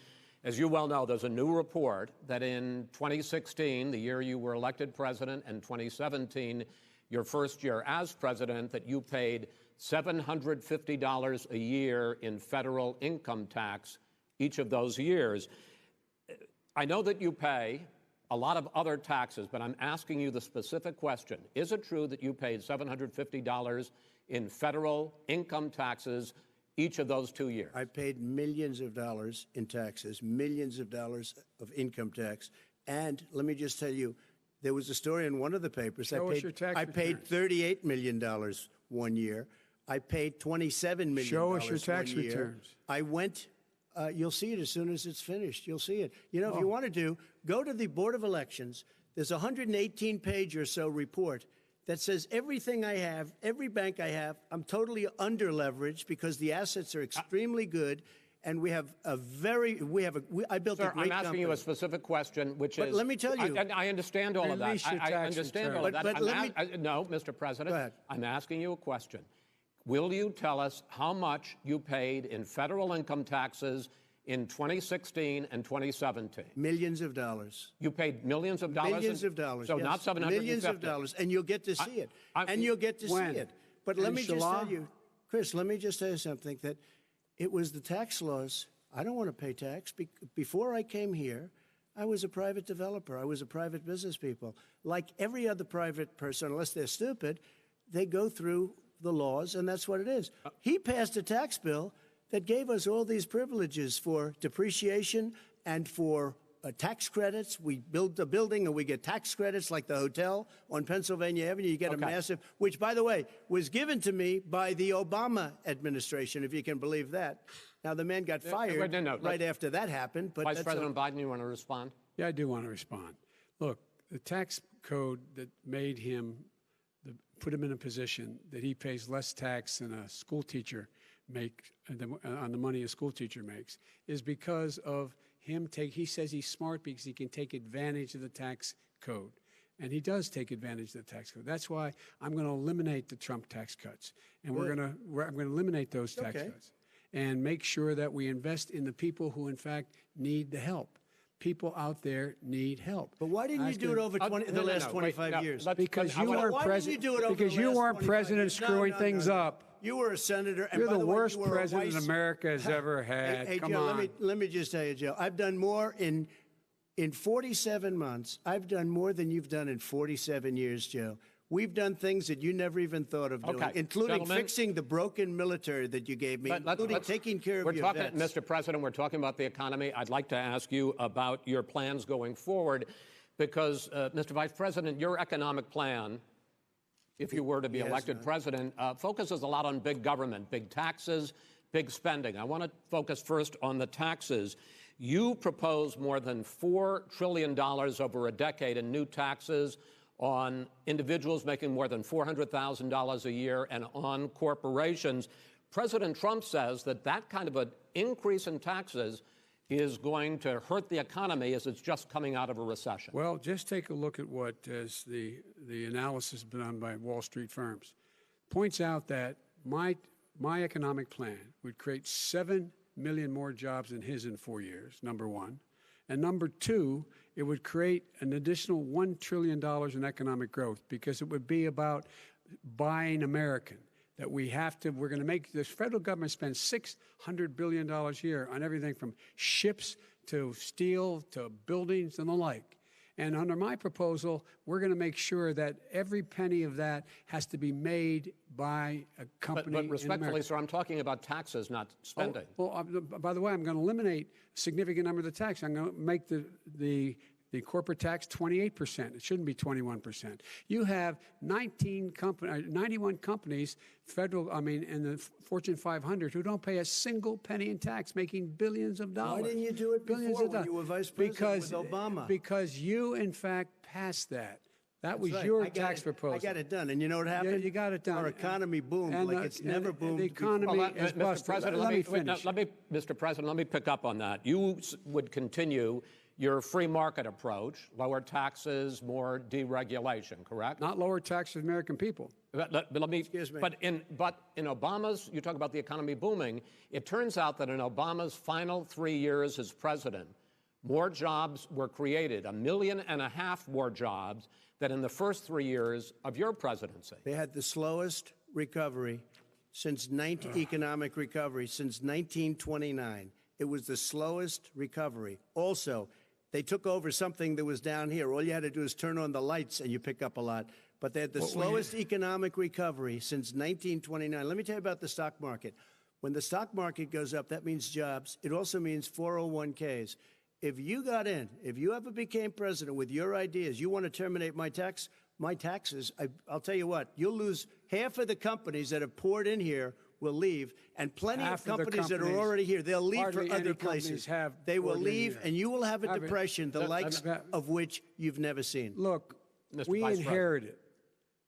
as you well know, there's a new report that in 2016, the year you were elected president, and 2017, your first year as president, that you paid $750 a year in federal income tax each of those years. I know that you pay a lot of other taxes, but I'm asking you the specific question. Is it true that you paid $750 in federal income taxes each of those 2 years? I paid millions of dollars in taxes, millions of dollars of income tax. And let me just tell you, there was a story in one of the papers. I paid $38 million 1 year. I paid $27 million. Show us your tax returns. I went... you'll see it as soon as it's finished. You'll see it. You know, if you want to go to the Board of Elections. There's a 118-page or so report that says everything I have, every bank I have, I'm totally under-leveraged because the assets are extremely good, and we have a very, I built a great company. I'm asking you a specific question, which is... But let me tell you... I understand all of that. I understand all of that. But no, Mr. President. Go ahead. I'm asking you a question. Will you tell us how much you paid in federal income taxes in 2016 and 2017? Millions of dollars. You paid millions of dollars? Millions of dollars, So yes. not $750? Millions of dollars, and you'll get to see it. And you'll get to see it. But let me just tell you, Chris, let me just tell you something, that it was the tax laws. I don't want to pay tax. Before I came here, I was a private developer. I was a private business people. Like every other private person, unless they're stupid, they go through the laws, and that's what it is. He passed a tax bill that gave us all these privileges for depreciation and for tax credits. We build a building and we get tax credits, like the hotel on Pennsylvania Avenue. You get a massive, which, by the way, was given to me by the Obama administration, if you can believe that. Now, the man got fired right after that happened. But Vice President Biden, you want to respond? Yeah, I do want to respond. Look, the tax code that made him, put him in a position that he pays less tax than a school teacher on the money a school teacher makes, is because of him he says he's smart because he can take advantage of the tax code. And he does take advantage of the tax code. That's why I'm going to eliminate the Trump tax cuts. And I'm going to eliminate those tax cuts and make sure that we invest in the people who, in fact, need the help. People out there need help. But why didn't you do it over the last 25 years? Because you weren't president. Because you weren't president screwing things up. You were a senator. And You're by the way, worst you were president America has ever had. Hey, Come Joe, on. let me just tell you, Joe, I've done more in 47 months. I've done more than you've done in 47 years, Joe. We've done things that you never even thought of doing, including fixing the broken military that you gave me, including taking care of your vets. Mr. President, we're talking about the economy. I'd like to ask you about your plans going forward because, Mr. Vice President, your economic plan, if you were to be elected president, focuses a lot on big government, big taxes, big spending. I want to focus first on the taxes. You propose more than $4 trillion over a decade in new taxes on individuals making more than $400,000 a year and on corporations. President Trump says that that kind of an increase in taxes is going to hurt the economy as it's just coming out of a recession. Well, just take a look at what is the analysis done by Wall Street firms. Points out that my economic plan would create 7 million more jobs than his in 4 years, number one. And number two, it would create an additional $1 trillion in economic growth because it would be about buying American. That we're going to make this federal government spend $600 billion a year on everything from ships to steel to buildings and the like. And under my proposal, we're going to make sure that every penny of that has to be made by a company but respectfully, sir, I'm talking about taxes, not spending. By the way, I'm going to eliminate a significant number of the tax. I'm going to make the corporate tax 28%. It shouldn't be 21%. You have 91 companies, in the Fortune 500 who don't pay a single penny in tax, making billions of dollars. Why didn't you do it before when you were vice president with Obama? Because you, in fact, passed that. That was your tax proposal. I got it done. And you know what happened? Yeah, you got it done. Our economy boomed like it's never boomed. The economy is busted. Mr. President, Mr. President, let me pick up on that. You would continue your free market approach, lower taxes, more deregulation, correct? Not lower taxes for American people. Excuse me. But in Obama's, you talk about the economy booming, it turns out that in Obama's final 3 years as president, more jobs were created, 1.5 million more jobs than in the first 3 years of your presidency. They had the slowest recovery economic recovery since 1929. It was the slowest recovery. Also, they took over something that was down here. All you had to do is turn on the lights and you pick up a lot. But they had the slowest economic recovery since 1929. Let me tell you about the stock market. When the stock market goes up, that means jobs. It also means 401ks. If you got in, if you ever became president with your ideas, you want to terminate my taxes, I'll tell you what, you'll lose half of the companies that have poured in here will leave, and plenty of companies that are already here, they'll leave for other places. They will leave, and you will have a depression, the likes of which you've never seen. Look, we inherited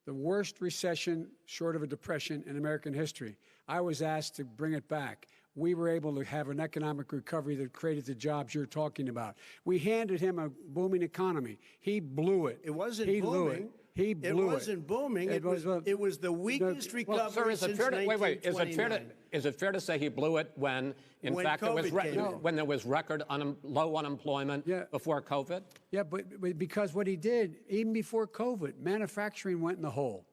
the worst recession short of a depression in American history. I was asked to bring it back. We were able to have an economic recovery that created the jobs you're talking about. We handed him a booming economy. He blew it. It wasn't booming. Blew it. He blew it. It wasn't booming. It was the weakest recovery since 1929. Is it fair to say he blew it when fact, when there was record low unemployment before COVID? Yeah, but because what he did, even before COVID, manufacturing went in the hole.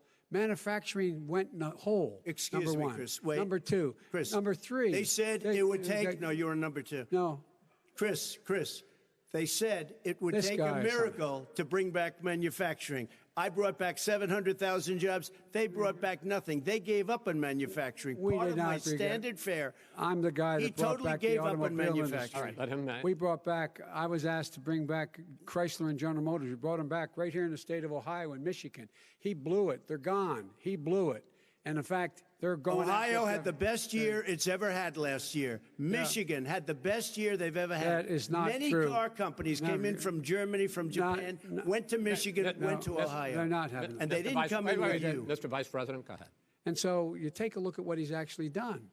Manufacturing went in a hole. Excuse number me, one. Chris. Wait. Number two. Chris. Number three. They said it would take. No, you were number two. No. Chris. They said it would This take guy a or miracle to bring back manufacturing. I brought back 700,000 jobs. They brought back nothing. They gave up on manufacturing. We Part did of not my agree. standard fare. I'm the guy He that brought totally back gave the up on automobile manufacturing. industry. All right, let him. We brought back, I was asked to bring back Chrysler and General Motors. We brought them back right here in the state of Ohio and Michigan. He blew it. They're gone. He blew it. And in fact, they're going. Ohio had the best year it's ever had last year. Michigan had the best year they've ever had. That is not Many true. car companies came in from Germany, from Japan, went to Michigan, went to Ohio. They're not having And it. they didn't come in with you. Mr. Vice President, go ahead. And so you take a look at what he's actually done.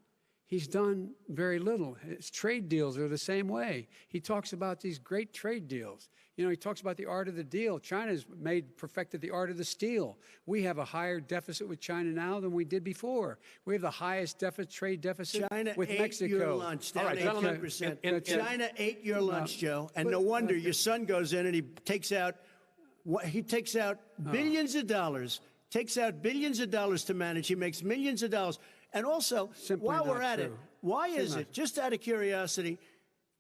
He's done very little. His trade deals are the same way. He talks about these great trade deals. You know, he talks about the art of the deal. China's perfected the art of the steal. We have a higher deficit with China now than we did before. We have the highest trade deficit China with ate Mexico. your lunch, down All right, gentlemen, 18%. China ate your lunch, Joe. And no wonder your son goes in and he takes out billions of dollars, to manage. He makes millions of dollars. And also, Simply while we're not at it, true. why is it, just out of curiosity,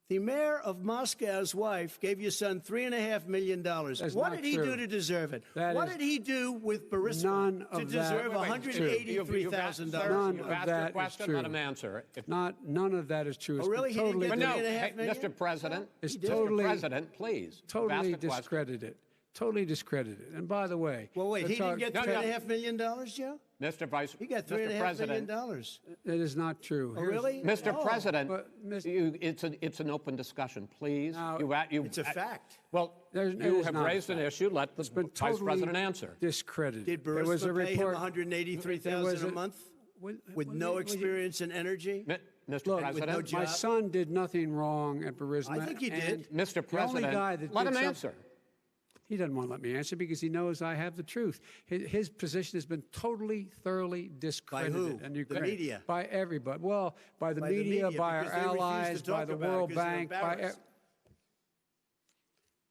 the mayor of Moscow's wife gave your son $3.5 million. What not did he true. do to deserve it? That What is did he do with Burisma none to of that deserve is true. $183,000? None You've of asked that your is question, true. let him answer. None of that is true. It's Oh, really? been He didn't totally get But no, $3.5 hey, million? Mr. President, It's Mr. totally- President, please. totally ask the question. discredited. Totally discredited. And by the way, Well, wait, he didn't get No, no. $3.5 million, Joe? Mr. Vice, He got Mr. $3.5 million. President, it is not true. Oh, Here's- really? Mr. Oh. President, But, Mr. it's an open discussion, please. Now, It's a fact. Well, There's- it you is have not a raised an fact. issue. Let the been Vice totally President answer. discredited. Did There was a Burisma pay him report. $183,000 a month with no experience in energy? Mr. Look, President, no job. My son did nothing wrong at Burisma. I think he did. and Mr. the only President, guy that let did him something- answer. He doesn't want to let me answer because he knows I have the truth. His position has been totally, thoroughly discredited. who? And The Ukraine. media? By everybody. Well, by the By the media, media, by our because they refuse to allies, by talk the about it World because they're Bank, embarrassed.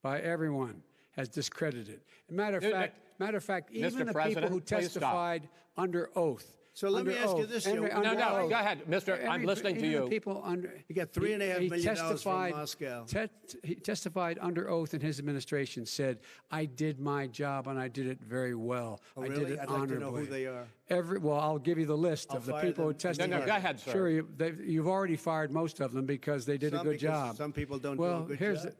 by everyone has discredited. Matter of Dude, fact, Mr. even the people President, who please stop. testified under oath. So let me under ask you oath, this, under- Joe. under No, oath. go ahead, Mr. I'm listening to Even you. the people under He got $3.5 million from testified- Moscow. He testified under oath in his administration, said, I did my job and I did it very well. Oh, I really? did it I'd like to honorably. know who they are. Well, I'll give you the list I'll of the fire people who them. testified. No, go ahead, sir. Sure, you've already fired most of them because they did Some a good because job. some people don't well, do a good here's job.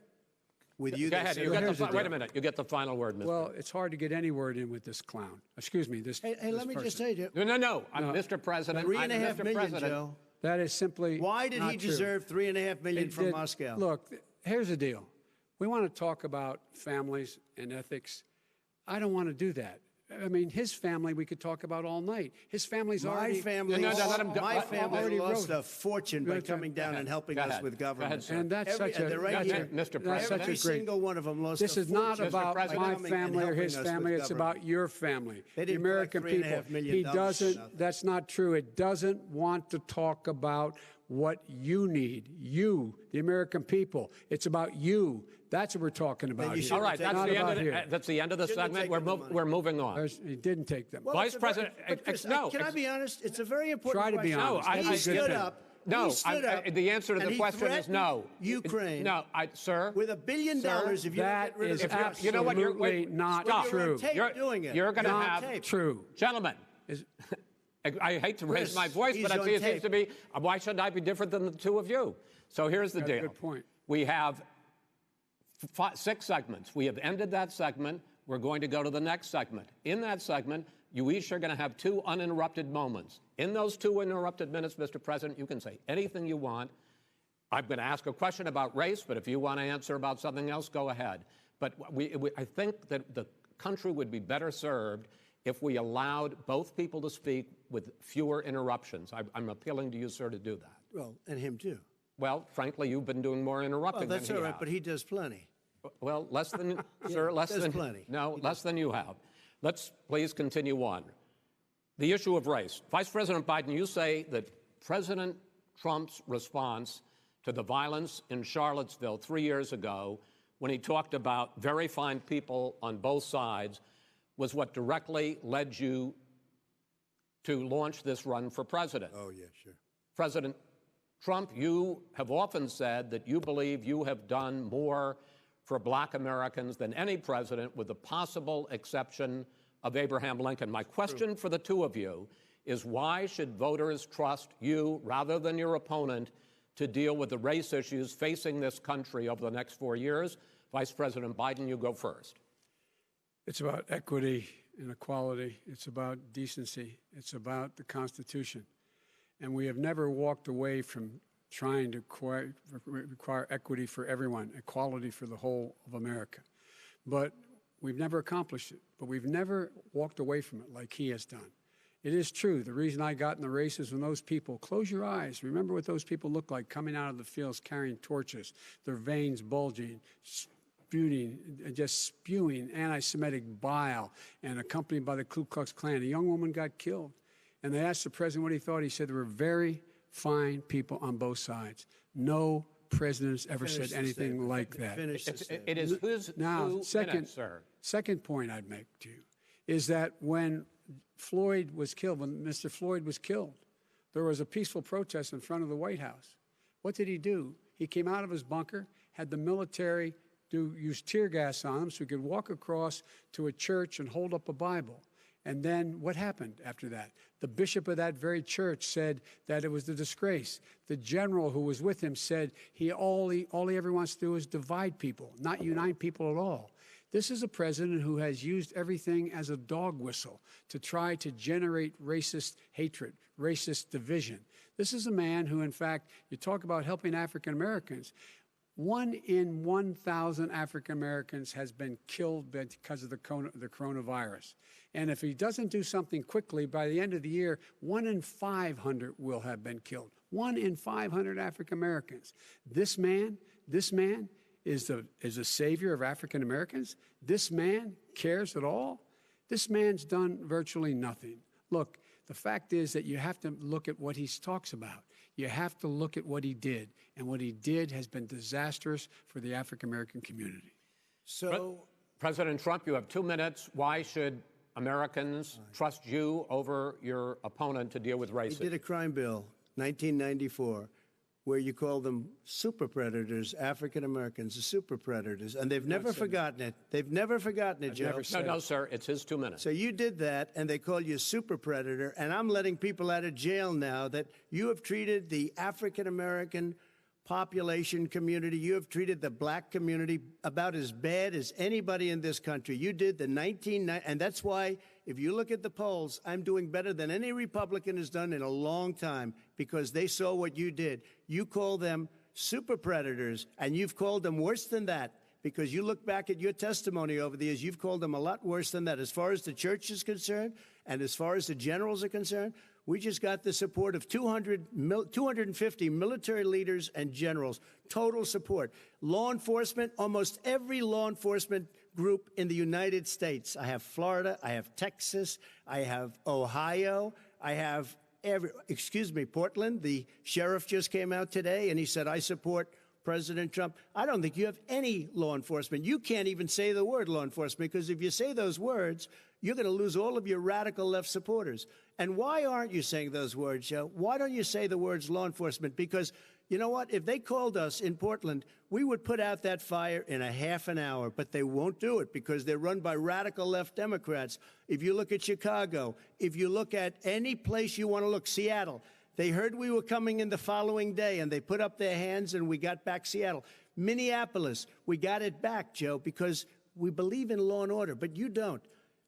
With you, Go they ahead. say- You get here's the wait a deal. minute. You get the final word, Mr. Well, it's hard to get any word in with this clown. Excuse me, this. Hey, this let me just person. say, No. Mr. President. $3.5 Mr. million, President. Joe. That is simply Why did not he true. deserve $3.5 million It from did- Moscow? Look, here's the deal. We want to talk about families and ethics. I don't want to do that. I mean, his family we could talk about all night. His family's My already... family, No, let him go. my family already lost wrote- a fortune by Go ahead. coming down and helping Go us ahead. with Go ahead, government. sir. And that's Every- such a... they're right that's here. a- Mr. That's President. such Every a great... single one of them lost This a is not fortune about by President. my coming and family or helping his us with family. It's government. about your family, They the didn't American collect $3.5 people. million He for doesn't. nothing. That's not true. It doesn't want to talk about what you need. You, the American people. It's about you. That's what we're talking about. you here. should All right, Not that's the end of the Shouldn't have segment. taken the money. We're moving on. He didn't take them. Well, Vice it's a very- President, but Chris, no, can I be honest? It's a very important Try to be question. honest. No, I- He I- stood good. up. No, he stood up, the answer to and the he question is threatened no. Ukraine. No, sir. With $1 billion, if you don't That get rid of is the Russians. You know what? You're absolutely not stop. You're true. on tape doing it. You're going to You're on have tape. True. Gentlemen. Is- I hate to raise Chris, my voice, he's but it on seems tape. to be, why should I be different than the two of you? So here's the Got a deal. good point. We have 6 segments. We have ended that segment. We're going to go to the next segment. In that segment, you each are going to have 2 uninterrupted moments. In those 2 uninterrupted minutes, Mr. President, you can say anything you want. I'm going to ask a question about race, but if you want to answer about something else, go ahead. But I think that the country would be better served if we allowed both people to speak with fewer interruptions. I'm appealing to you, sir, to do that. Well, and him too. Well, frankly, you've been doing more interrupting Well, that's than all he right, has. but he does plenty. Well, less than, sir, less there's than, plenty. no, less than you have. Let's please continue on. The issue of race. Vice President Biden, you say that President Trump's response to the violence in Charlottesville 3 years ago, when he talked about very fine people on both sides, was what directly led you to launch this run for president. Oh, yeah, sure. President Trump, you have often said that you believe you have done more for black Americans than any president, with the possible exception of Abraham Lincoln. My question for the two of you is, why should voters trust you rather than your opponent to deal with the race issues facing this country over the next 4 years? Vice President Biden, you go first. It's about equity and equality. It's about decency. It's about the Constitution. And we have never walked away from trying to require equity for everyone, equality for the whole of America. But we've never accomplished it. But we've never walked away from it like he has done. It is true. The reason I got in the race is when those people, close your eyes, remember what those people looked like coming out of the fields carrying torches, their veins bulging, just spewing anti-Semitic bile, and accompanied by the Ku Klux Klan. A young woman got killed. And they asked the president what he thought. He said there were very fine people on both sides. No president has ever said anything like that. It is whose now, 2 minutes, sir. Second point I'd make to you is that when Floyd was killed, when Mr. Floyd was killed, there was a peaceful protest in front of the White House. What did he do? He came out of his bunker, had the military use tear gas on him so he could walk across to a church and hold up a Bible. And then what happened after that? The bishop of that very church said that it was a disgrace. The general who was with him said all he ever wants to do is divide people, not unite people at all. This is a president who has used everything as a dog whistle to try to generate racist hatred, racist division. This is a man who, in fact, you talk about helping African Americans. 1 in 1,000 African Americans has been killed because of the coronavirus. And if he doesn't do something quickly, by the end of the year, 1 in 500 will have been killed. 1 in 500 African Americans. This man is a savior of African Americans. This man cares at all. This man's done virtually nothing. Look, the fact is that you have to look at what he talks about. You have to look at what he did. And what he did has been disastrous for the African American community. So, President Trump, you have 2 minutes. Why should Americans trust you over your opponent to deal with racism? he did a crime bill, 1994, where you call them super predators, African Americans, the super predators, and they've never forgotten it. They've never forgotten it, Joe. No, sir, it's his 2 minutes. So you did that, and they call you a super predator, and I'm letting people out of jail now that you have treated the African American population community, you have treated the black community about as bad as anybody in this country. You did the 1990, and that's why, if you look at the polls, I'm doing better than any Republican has done in a long time, because they saw what you did. You call them super predators, and you've called them worse than that, because you look back at your testimony over the years, you've called them a lot worse than that. As far as the church is concerned, and as far as the generals are concerned, we just got the support of 250 military leaders and generals, total support. Law enforcement, almost every law enforcement group in the United States. I have Florida, I have Texas, I have Ohio, I have Portland. The sheriff just came out today and he said, I support President Trump. I don't think you have any law enforcement. You can't even say the word law enforcement, because if you say those words, you're going to lose all of your radical left supporters. And why aren't you saying those words, Joe? Why don't you say the words law enforcement? Because you know what? If they called us in Portland, we would put out that fire in a half an hour, but they won't do it because they're run by radical left Democrats. If you look at Chicago, if you look at any place you want to look, Seattle, they heard we were coming in the following day, and they put up their hands, and we got back Seattle. Minneapolis, we got it back, Joe, because we believe in law and order, but you don't.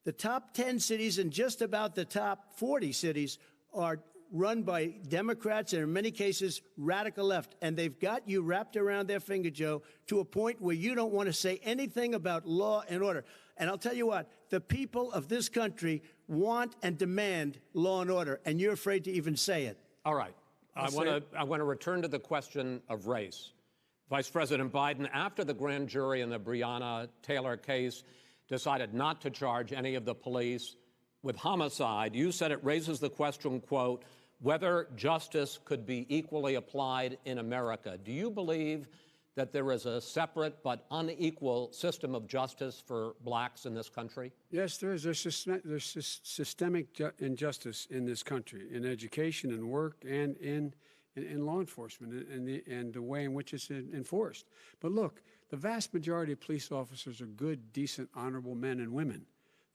The top 10 cities and just about the top 40 cities are run by Democrats and, in many cases, radical left. And they've got you wrapped around their finger, Joe, to a point where you don't want to say anything about law and order. And I'll tell you what, the people of this country want and demand law and order, and you're afraid to even say it. All right. I want to return to the question of race. Vice President Biden, after the grand jury in the Breonna Taylor case decided not to charge any of the police with homicide, you said it raises the question, quote, whether justice could be equally applied in America. Do you believe that there is a separate but unequal system of justice for blacks in this country? Yes, there is. There's systemic injustice in this country, in education and work and in law enforcement and the way in which it's enforced. But look, the vast majority of police officers are good, decent, honorable men and women.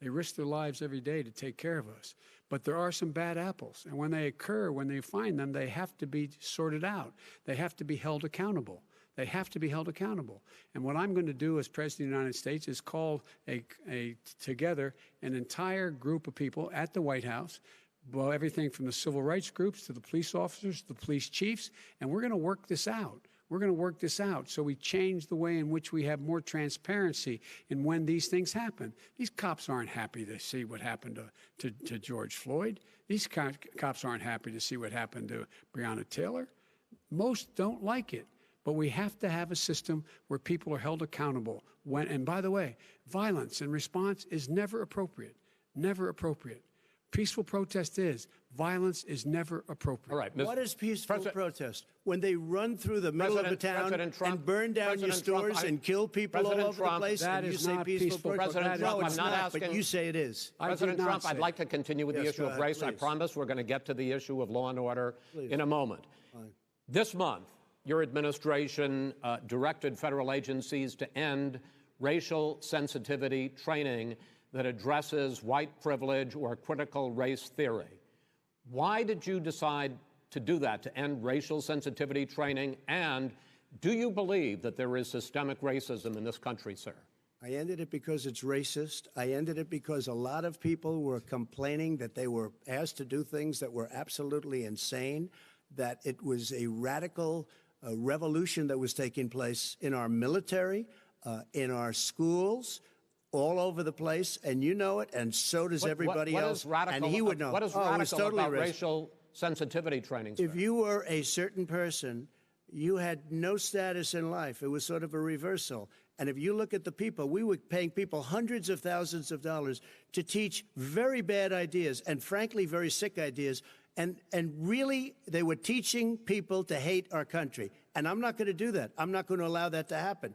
They risk their lives every day to take care of us. But there are some bad apples. And when they occur, when they find them, they have to be sorted out. They have to be held accountable. They have to be held accountable. And what I'm going to do as President of the United States is call together an entire group of people at the White House, well, everything from the civil rights groups to the police officers, the police chiefs, and we're going to work this out. We're going to work this out so we change the way in which we have more transparency in when these things happen. These cops aren't happy to see what happened to George Floyd. These cops aren't happy to see what happened to Breonna Taylor. Most don't like it. But we have to have a system where people are held accountable. And by the way, violence in response is never appropriate. Never appropriate. Peaceful protest is. Violence is never appropriate. All right. What is peaceful protest? When they run through the middle of a town and burn down your stores and kill people all over the place, and you say peaceful protest? President Trump, No, it's I'm not not, asking. but you say it is. President Trump, I'd like to continue with the Yes, issue go of ahead, race. I please. promise we're going to get to the issue of law and order in a moment. This month, your administration directed federal agencies to end racial sensitivity training that addresses white privilege or critical race theory. Why did you decide to do that, to end racial sensitivity training? And do you believe that there is systemic racism in this country, sir? I ended it because it's racist. I ended it because a lot of people were complaining that they were asked to do things that were absolutely insane, that it was a radical revolution that was taking place in our military, in our schools, all over the place, and you know it, and so does everybody else. Radical, and he would know. What is radical totally about racist. racial sensitivity training, sir? If you were a certain person, you had no status in life. It was sort of a reversal. And if you look at the people, we were paying people hundreds of thousands of dollars to teach very bad ideas and, frankly, very sick ideas. And really, they were teaching people to hate our country. And I'm not going to do that. I'm not going to allow that to happen.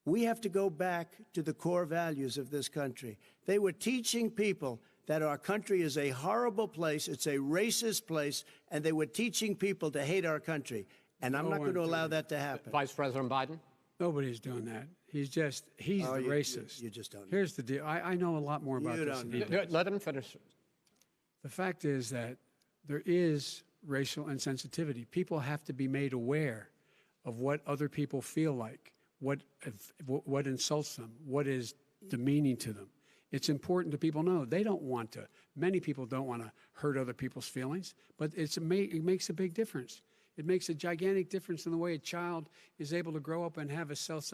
We have to go back to the core values of this country. They were teaching people that our country is a horrible place, it's a racist place, and they were teaching people to hate our country. And I'm not going to allow that to happen. Vice President Biden? Nobody's doing that. He's the racist. You just don't know. Here's the deal. I know a lot more about this than he does. Let him finish. The fact is that there is racial insensitivity. People have to be made aware of what other people feel like, what insults them, what is demeaning to them. It's important to people know. They don't want to. Many people don't want to hurt other people's feelings, but it makes a big difference. It makes a gigantic difference in the way a child is able to grow up and have a sense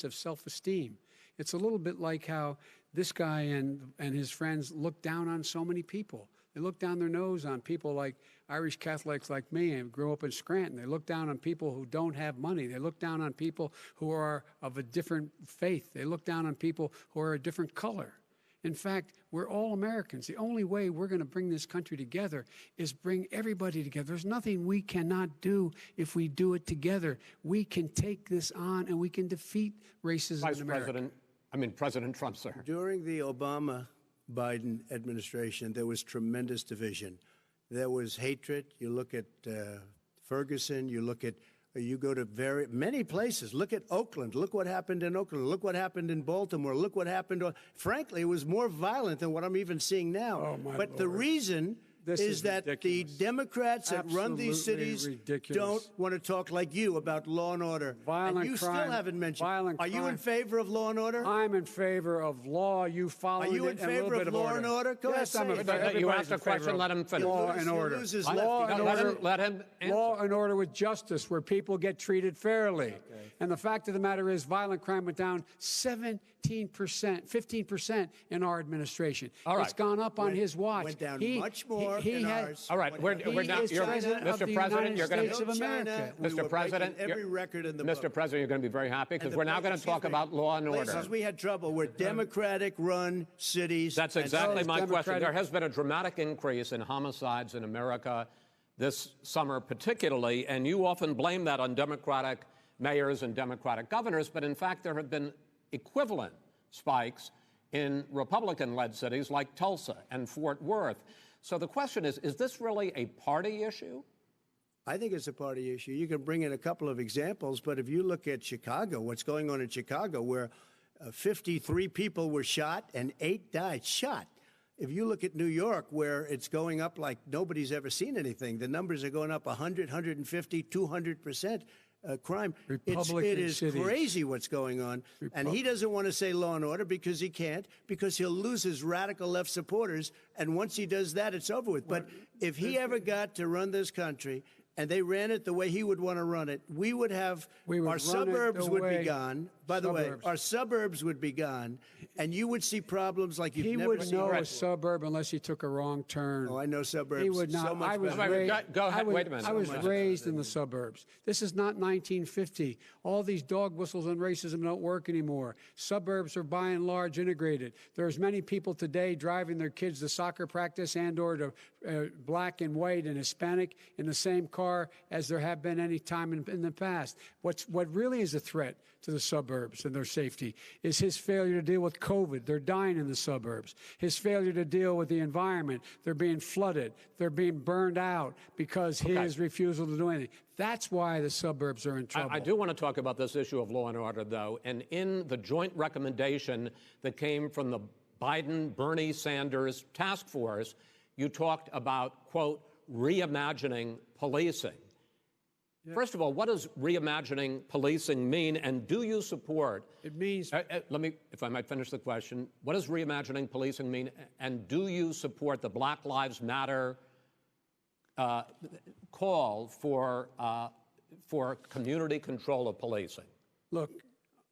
of self-esteem. It's a little bit like how this guy and his friends look down on so many people. They look down their nose on people like Irish Catholics like me and grew up in Scranton. They look down on people who don't have money. They look down on people who are of a different faith. They look down on people who are a different color. In fact, we're all Americans. The only way we're going to bring this country together is bring everybody together. There's nothing we cannot do if we do it together. We can take this on and we can defeat racism in America. President Trump, sir. During the Obama-Biden administration, there was tremendous division. There was hatred. You look at Ferguson, you go to many places. Look at Oakland. Look what happened in Oakland. Look what happened in Baltimore. Look what happened. Frankly, it was more violent than what I'm even seeing now. Oh, my but Lord. the reason is that ridiculous. the Democrats that run these cities don't want to talk like you about law and order. Violent and you crime, still haven't mentioned. violent Are you in crime. favor of law and order? I'm in favor of law. You follow Are you in it, and a little favor bit of law and order? Go yes, ahead, I'm say in it. favor. You Everybody's asked a in favor question, of let him finish. Law and order. lose his Law left. and Let order. him answer. Law and order with justice, where people get treated fairly. And the fact of the matter is, violent crime went down 15% in our administration. All right. It's gone up on his watch. Went down much more he in had- ours. All right, we're He now. is president of the United States of America. Mr. President, every record in the Mr. book. President, you're going to be very happy because And the we're now going to places- talk about law and order. Places we had trouble were Democratic-run cities. That's and exactly so my question. Democratic- There has been a dramatic increase in homicides in America this summer particularly, and you often blame that on Democratic mayors and Democratic governors, but in fact, there have been equivalent spikes in Republican-led cities like Tulsa and Fort Worth. So the question is this really a party issue? I think it's a party issue. You can bring in a couple of examples, but if you look at Chicago, what's going on in Chicago, where 53 people were shot and 8 died shot. If you look at New York, where it's going up like nobody's ever seen anything, the numbers are going up 100, 150, 200%. Crime. It is crazy what's going on. And he doesn't want to say law and order because he can't, because he'll lose his radical left supporters. And once he does that, it's over with. But if he ever got to run this country and they ran it the way he would want to run it, we would have our suburbs would be gone. By the way, our suburbs would be gone, and you would see problems like you've never seen. He would know a suburb unless he took a wrong turn. Oh, I know suburbs. He would not. So much Go ahead. Wait a minute. I was raised in the suburbs. This is not 1950. All these dog whistles and racism don't work anymore. Suburbs are by and large integrated. There's many people today driving their kids to soccer practice and or to black and white and Hispanic in the same car as there have been any time in the past. What really is a threat to the suburbs and their safety is his failure to deal with COVID. They're dying in the suburbs. His failure to deal with the environment. They're being flooded. They're being burned out because his refusal to do anything. That's why the suburbs are in trouble. I do want to talk about this issue of law and order, though. And in the joint recommendation that came from the Biden-Bernie Sanders task force, you talked about, quote, reimagining policing. Yeah. First of all, what does reimagining policing mean, and do you support? It means. Let me, if I might finish the question. What does reimagining policing mean, and do you support the Black Lives Matter call for community control of policing? Look,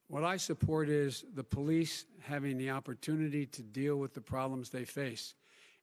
what I support is the police having the opportunity to deal with the problems they face.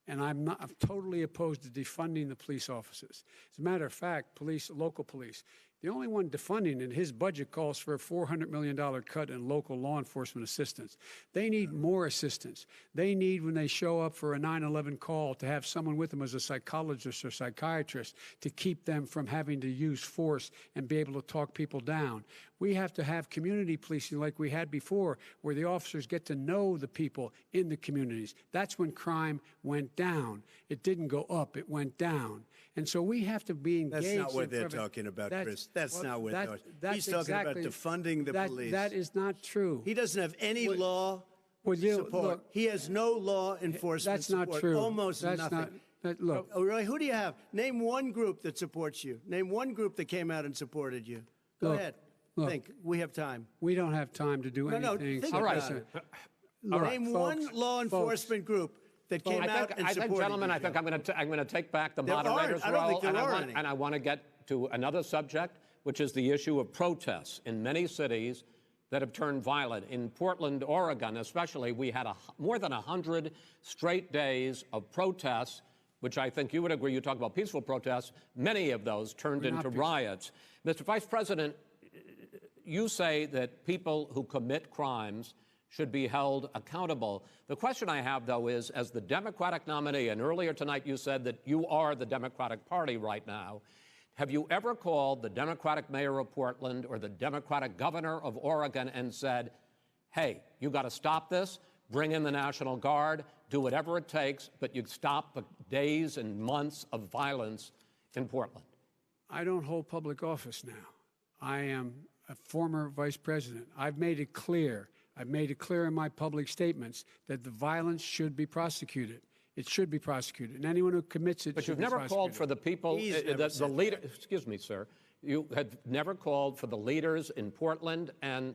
And I'm totally opposed to defunding the police officers. As a matter of fact, local police, the only one defunding it, his budget calls for a $400 million cut in local law enforcement assistance. They need more assistance. They need, when they show up for a 9/11 call, to have someone with them as a psychologist or psychiatrist to keep them from having to use force and be able to talk people down. We have to have community policing like we had before, where the officers get to know the people in the communities. That's when crime went down. It didn't go up, it went down. And so we have to be engaged. That's not what they're talking about, Chris. That's not what they're talking about. He's talking about defunding the police. That is not true. He doesn't have any law support. Look, he has no law enforcement support. That's not true. Almost that's nothing. Look. Oh, really? Who do you have? Name one group that supports you. Name one group that came out and supported you. Go ahead. Look, think. We have time. We don't have time to do anything. Think all right. Name one law enforcement group that came out and supported I think, gentlemen, I think I'm going to take back the moderator's role, and I want to get to another subject, which is the issue of protests in many cities that have turned violent. In Portland, Oregon, especially, we had more than 100 straight days of protests, which I think you would agree. You talk about peaceful protests. Many of those turned into riots. Mr. Vice President, you say that people who commit crimes should be held accountable. The question I have, though, is, as the Democratic nominee, and earlier tonight you said that you are the Democratic Party right now, have you ever called the Democratic mayor of Portland or the Democratic governor of Oregon and said, hey, you got to stop this, bring in the National Guard, do whatever it takes, but you stop the days and months of violence in Portland? I don't hold public office now. I am a former vice president. I've made it clear in my public statements that the violence should be prosecuted. It should be prosecuted, and anyone who commits it but should you've never called for the people, the leader. Excuse me, sir. You have never called for the leaders in Portland and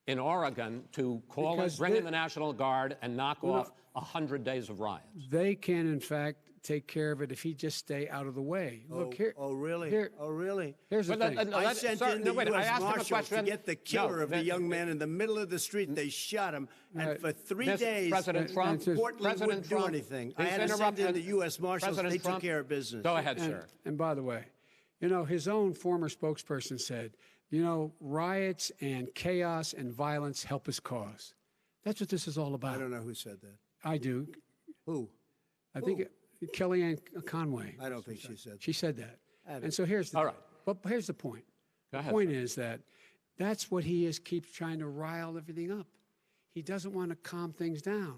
in Oregon to call and bring in the National Guard and knock off 100 days of riots. They can, in fact, take care of it if he just stay out of the way. Look here. Oh, really? Really? Here's the thing. I sent in the U.S. Marshals to get the killer of the young man in the middle of the street. They shot him, and for 3 days, President Trump, Portland wouldn't do anything. I had to send in the U.S. Marshals. They took care of business. Go ahead, sir. And by the way, his own former spokesperson said, riots and chaos and violence help his cause. That's what this is all about. I don't know who said that. I do. Who? I think Kellyanne Conway. I don't think she said that. She said that. And so here's the point. Go ahead, the point is that That's what he is, keeps trying to rile everything up. He doesn't want to calm things down.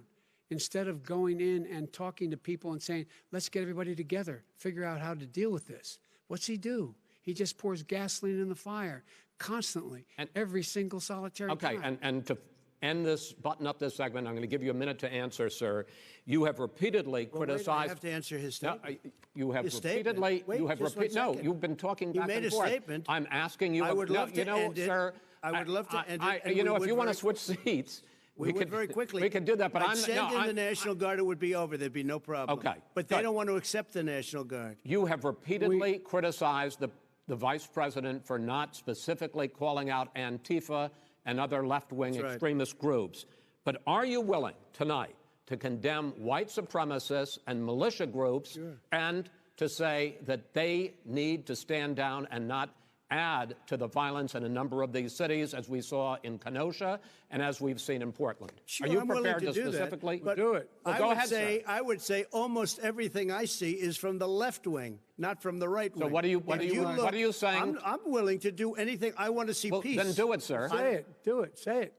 Instead of going in and talking to people and saying, let's get everybody together, figure out how to deal with this. What's he do? He just pours gasoline in the fire constantly, and every single solitary time. Okay, and to end this, button up this segment, I'm going to give you a minute to answer, sir. You have repeatedly criticized. I have to answer his statement. No, you have His repeatedly. statement. Wait, you have just 1 No, second. you've been talking He back made and a forth. statement. I'm asking you. I would love to end it. Sir. I would love to end it, and You know, we if would you want to very- switch seats, We would very quickly. We could do that, but I'd I'm send no, in the National Guard, it would be over. There'd be no problem. Okay, But they good. don't want to accept the National Guard. You have repeatedly criticized the vice president for not specifically calling out Antifa and other left-wing That's right. extremist groups. But are you willing tonight to condemn white supremacists and militia groups and to say that they need to stand down and not add to the violence in a number of these cities, as we saw in Kenosha and as we've seen in Portland? Sure, Are you I'm willing prepared to do that, specifically but do it? Well, I go would ahead, say, sir. I would say almost everything I see is from the left wing, not from the right wing. So what are you saying? I'm willing to do anything. I want to see Well, peace. then do it, sir. Say it. Do it. Say it.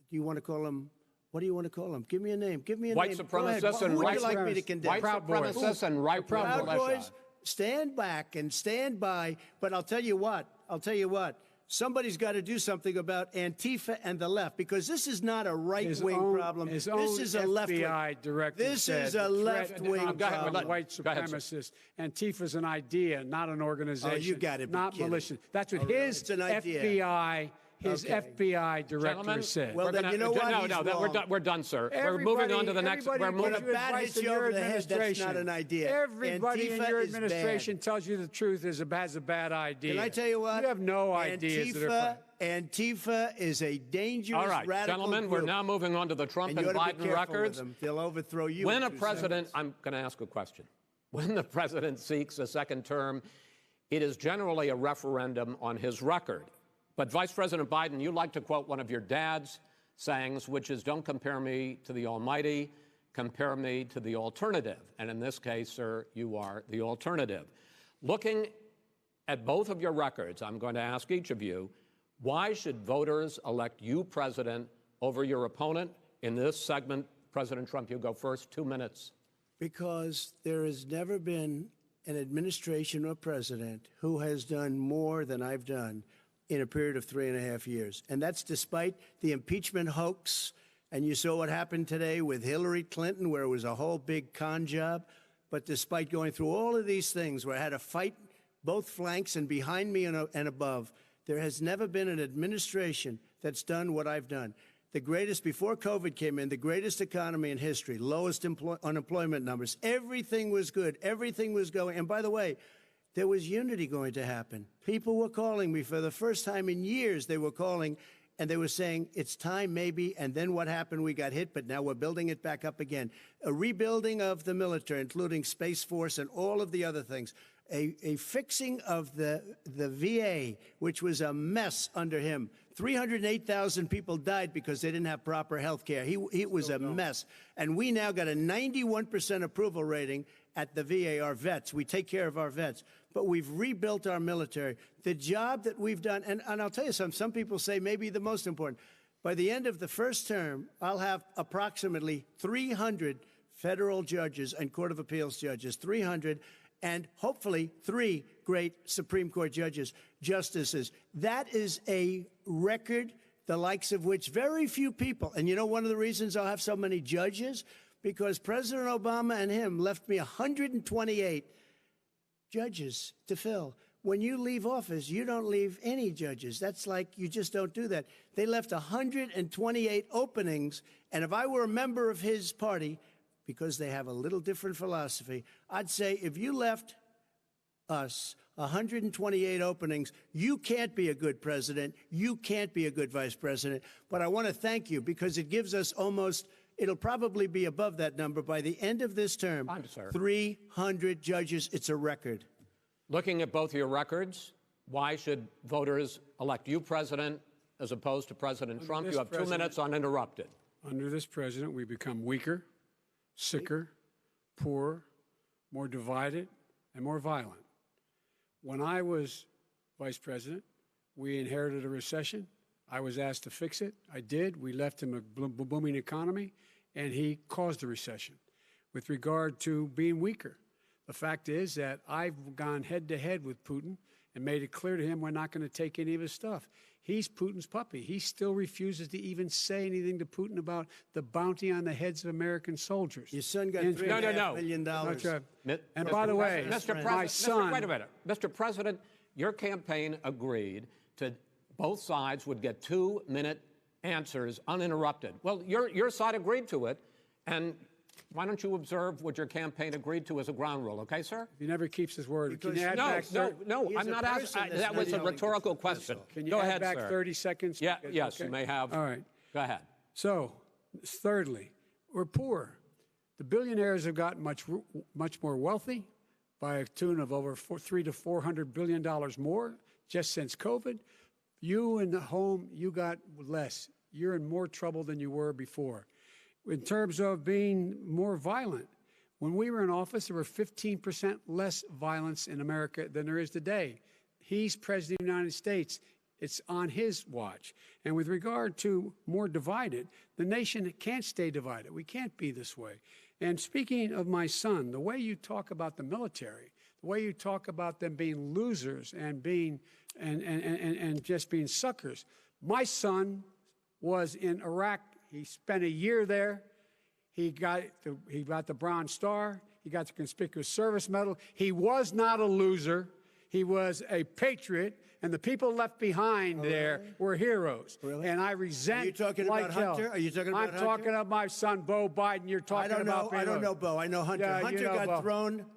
Do you want to call him? What do you want to call him? Give me a name. Give me a White name. Go ahead. supremacists and Who would white you like me to supremacists. condemn? White Proud Boys. supremacists and right-wing Proud militia. Boys, stand back and stand by. But I'll tell you what. Somebody's got to do something about Antifa and the left, because this is not a right-wing problem. His This own is a left-wing. FBI director This said is a the threat left-wing of Go ahead, problem. white Go ahead, sir. supremacists. Antifa's an idea, not an organization. Oh, you gotta be not kidding. militia. That's what Oh, really? his It's an idea. FBI director Gentlemen, said. Well, we're then gonna, you know what? No, He's no, wrong. we're done, sir. We're moving on to the next. We're Everybody moving. gives you When a bat advice hits in you your over the head, that's not administration. an idea. Everybody in Antifa your is administration bad. tells you the truth has a bad idea. Can I tell you what? You have no ideas that are Antifa is a dangerous, All right, radical gentlemen, group. we're now moving on to the Trump And and you ought to be Biden careful with records. them. They'll overthrow you. When in a 2 president, seconds. I'm going to ask a question. When the president seeks a second term, it is generally a referendum on his record. But Vice President Biden, you like to quote one of your dad's sayings, which is, don't compare me to the almighty, compare me to the alternative. And in this case, sir, you are the alternative. Looking at both of your records, I'm going to ask each of you, why should voters elect you president over your opponent? In this segment, President Trump, you go first, 2 minutes. Because there has never been an administration or president who has done more than I've done in a period of 3.5 years. And that's despite the impeachment hoax. And you saw what happened today with Hillary Clinton, where it was a whole big con job. But despite going through all of these things, where I had to fight both flanks and behind me and above, there has never been an administration that's done what I've done. The greatest, before COVID came in, the greatest economy in history, lowest unemployment numbers. Everything was good. Everything was going. And by the way, there was unity going to happen. People were calling me for the first time in years. They were calling and they were saying, it's time maybe. And then what happened? We got hit, but now we're building it back up again. A rebuilding of the military, including Space Force and all of the other things. A fixing of the VA, which was a mess under him. 308,000 people died because they didn't have proper health care. It was a mess. And we now got a 91% approval rating at the VA, our vets. We take care of our vets. But we've rebuilt our military. The job that we've done, and I'll tell you something, some people say maybe the most important. By the end of the first term, I'll have approximately 300 federal judges and Court of Appeals judges, 300, and hopefully 3 great Supreme Court justices. That is a record, the likes of which very few people, and you know one of the reasons I'll have so many judges? Because President Obama and him left me 128 judges to fill. When you leave office, you don't leave any judges. That's like you just don't do that. They left 128 openings, and if I were a member of his party, because they have a little different philosophy, I'd say if you left us 128 openings, you can't be a good president, you can't be a good vice president. But I want to thank you because it gives us almost, it'll probably be above that number by the end of this term. 300 judges, it's a record. Looking at both your records, why should voters elect you president as opposed to President Trump? You have 2 minutes uninterrupted. Under this president, we become weaker, sicker, poorer, more divided, and more violent. When I was vice president, We inherited a recession. I was asked to fix it. I did. We left him a booming economy, and he caused a recession. With regard to being weaker, the fact is that I've gone head-to-head with Putin and made it clear to him we're not going to take any of his stuff. He's Putin's puppy. He still refuses to even say anything to Putin about the bounty on the heads of American soldiers. Your son got $3.5 million. And by the way, my son... Wait a minute. Mr. President, your campaign agreed to both sides would get 2-minute answers uninterrupted. Well, your side agreed to it, and why don't you observe what your campaign agreed to as a ground rule, okay, sir? He never keeps his word. Because Can you add no, back I'm not asking. That was a rrhetorical question. Can you Go add ahead, back sir. 30 seconds? Yeah, yes, Okay. you may have. All right. Go ahead. So, thirdly, we're poor. The billionaires have gotten much more wealthy by a tune of over $300 to $400 billion more just since COVID. You in the home, you got less. You're in more trouble than you were before. In terms of being more violent, when we were in office, there were 15% less violence in America than there is today. He's president of the United States. It's on his watch. And with regard to more divided, the nation can't stay divided. We can't be this way. And speaking of my son, the way you talk about the military, the way you talk about them being losers and being and just being suckers. My son was in Iraq. He spent a year there. He got the Bronze Star. He got the Conspicuous Service Medal. He was not a loser. He was a patriot, and the people left behind there were heroes. Really? And I resent. Are you talking like about hell. Hunter? Are you talking about Hunter? I'm talking about my son, Beau Biden. You're talking about. I don't know Beau. I know Hunter. Yeah,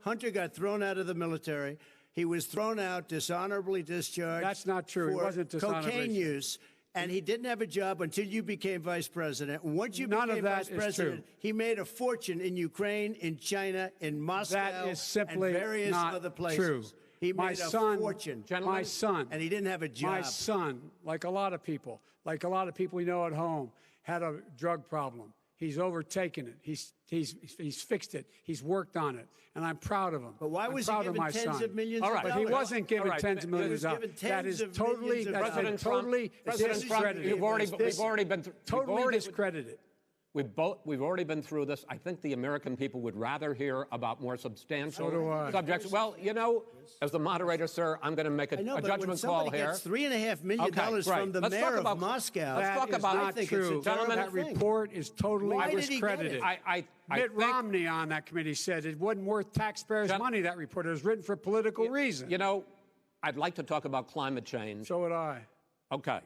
Hunter got thrown out of the military. He was thrown out, dishonorably discharged. That's not true. He wasn't dishonorably. Cocaine use. And he didn't have a job until you became vice president. Once you became vice president, he made a fortune in Ukraine, in China, in Moscow, that is simply and various not other places. True. He made a fortune. My son, and he didn't have a job. My son, like a lot of people we know at home, had a drug problem. He's overtaken it. He's fixed it. He's worked on it, and I'm proud of him. But why was he given tens of millions of dollars? But he wasn't given tens of millions of dollars. That is totally discredited. We've already been totally discredited. We've already been through this. I think the American people would rather hear about more substantial subjects. Well, you know, as the moderator, sir, I'm going to make a judgment call here. Gets $3.5 million from the mayor of Moscow. Let's talk about not true. Gentlemen, that report is totally discredited. Mitt Romney on that committee said it wasn't worth taxpayers' money, that report. It was written for political reasons. You know, I'd like to talk about climate change. So would I. Okay.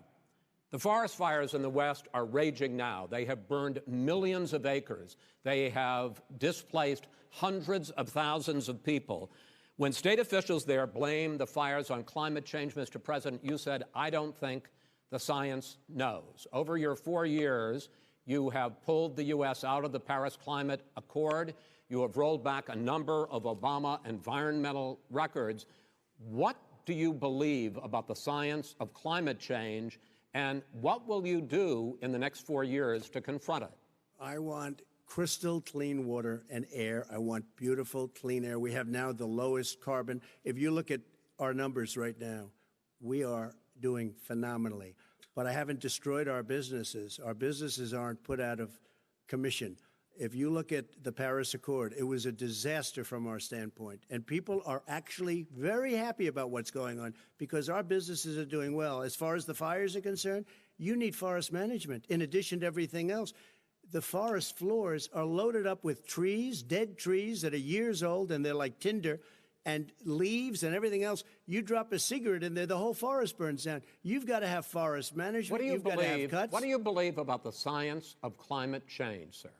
The forest fires in the West are raging now. They have burned millions of acres. They have displaced hundreds of thousands of people. When state officials there blame the fires on climate change, Mr. President, you said, I don't think the science knows. Over your 4 years, you have pulled the U.S. out of the Paris Climate Accord. You have rolled back a number of Obama environmental records. What do you believe about the science of climate change? And what will you do in the next 4 years to confront it? I want crystal clean water and air. I want beautiful, clean air. We have now the lowest carbon. If you look at our numbers right now, we are doing phenomenally. But I haven't destroyed our businesses. Our businesses aren't put out of commission. If you look at the Paris Accord, it was a disaster from our standpoint. And people are actually very happy about what's going on because our businesses are doing well. As far as the fires are concerned, you need forest management in addition to everything else. The forest floors are loaded up with trees, dead trees that are years old, and they're like tinder, and leaves and everything else. You drop a cigarette in there, the whole forest burns down. You've got to have forest management. What do you You've got to have cuts. What do you believe about the science of climate change, sir?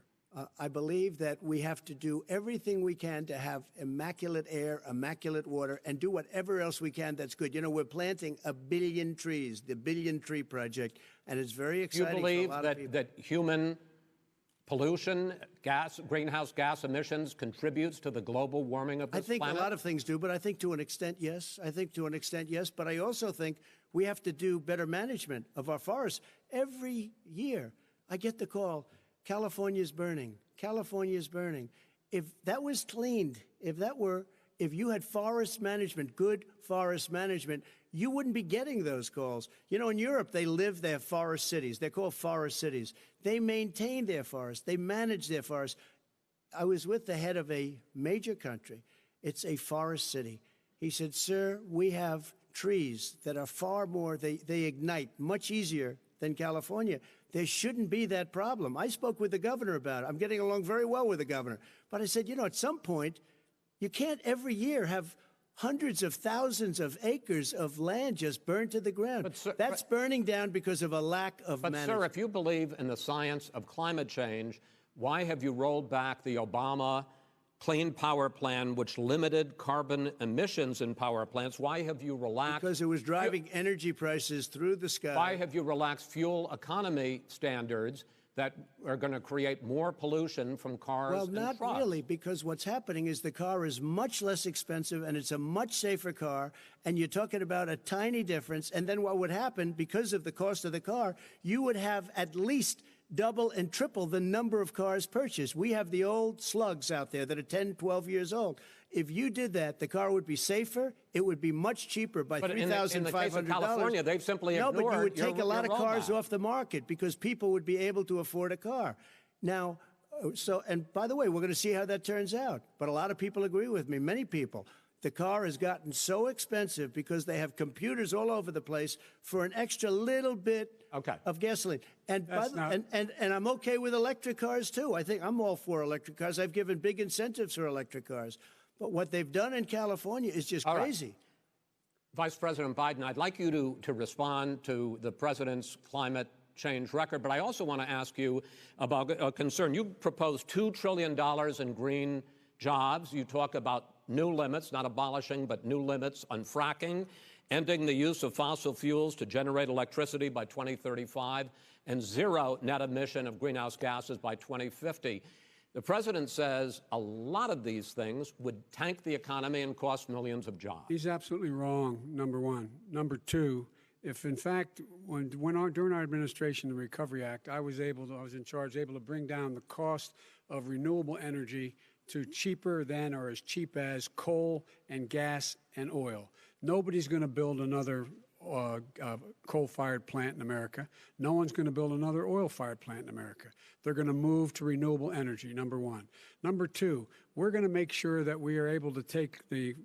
I believe that we have to do everything we can to have immaculate air, immaculate water, and do whatever else we can that's good. You know, we're planting 1 billion trees, the Billion Tree Project, and it's very exciting. You believe for a lot of people. that human pollution, greenhouse gas emissions contributes to the global warming of this planet? I think a lot of things do, but I think to an extent, yes. I think to an extent, yes. But I also think we have to do better management of our forests. Every year, I get the call, California's burning. California's burning. If that was cleaned, if that were if you had forest management, good forest management, you wouldn't be getting those calls. You know, in Europe, they live their forest cities. They're called forest cities. They maintain their forests. They manage their forests. I was with the head of a major country. It's a forest city. He said, sir, we have trees that are far more, they ignite much easier than California. There shouldn't be that problem. I spoke with the governor about it. I'm getting along very well with the governor. But I said, you know, at some point, you can't every year have hundreds of thousands of acres of land just burned to the ground. But, sir, that's burning down because of a lack of management. But, sir, if you believe in the science of climate change, why have you rolled back the Obama Clean Power Plan, which limited carbon emissions in power plants? Why have you relaxed? Because it was driving energy prices through the sky. Why have you relaxed fuel economy standards that are going to create more pollution from cars and trucks? Well, not really, because what's happening is the car is much less expensive and it's a much safer car, and you're talking about a tiny difference. And then what would happen, because of the cost of the car, you would have at least double and triple the number of cars purchased. We have the old slugs out there that are 10, 12 years old. If you did that, the car would be safer. It would be much cheaper by $3,500. In the case of California, they've simply ignored No, but you would take your a lot of cars rollback. off the market because people would be able to afford a car. Now, and by the way, we're going to see how that turns out. But a lot of people agree with me, many people. The car has gotten so expensive because they have computers all over the place for an extra little bit of gasoline. And, and I'm okay with electric cars, too. I think I'm all for electric cars. I've given big incentives for electric cars. But what they've done in California is just crazy. Right. Vice President Biden, I'd like you to respond to the president's climate change record, but I also want to ask you about a concern. You proposed $2 trillion in green jobs. You talk about new limits, not abolishing, but new limits on fracking, ending the use of fossil fuels to generate electricity by 2035, and zero net emission of greenhouse gases by 2050. The president says a lot of these things would tank the economy and cost millions of jobs. He's absolutely wrong, number one. Number two, if in fact, during our administration, the Recovery Act, I was in charge, able to bring down the cost of renewable energy to cheaper than or as cheap as coal and gas and oil. Nobody's going to build another coal-fired plant in America. No one's going to build another oil-fired plant in America. They're going to move to renewable energy, number one. Number two, we're going to make sure that we are able to take the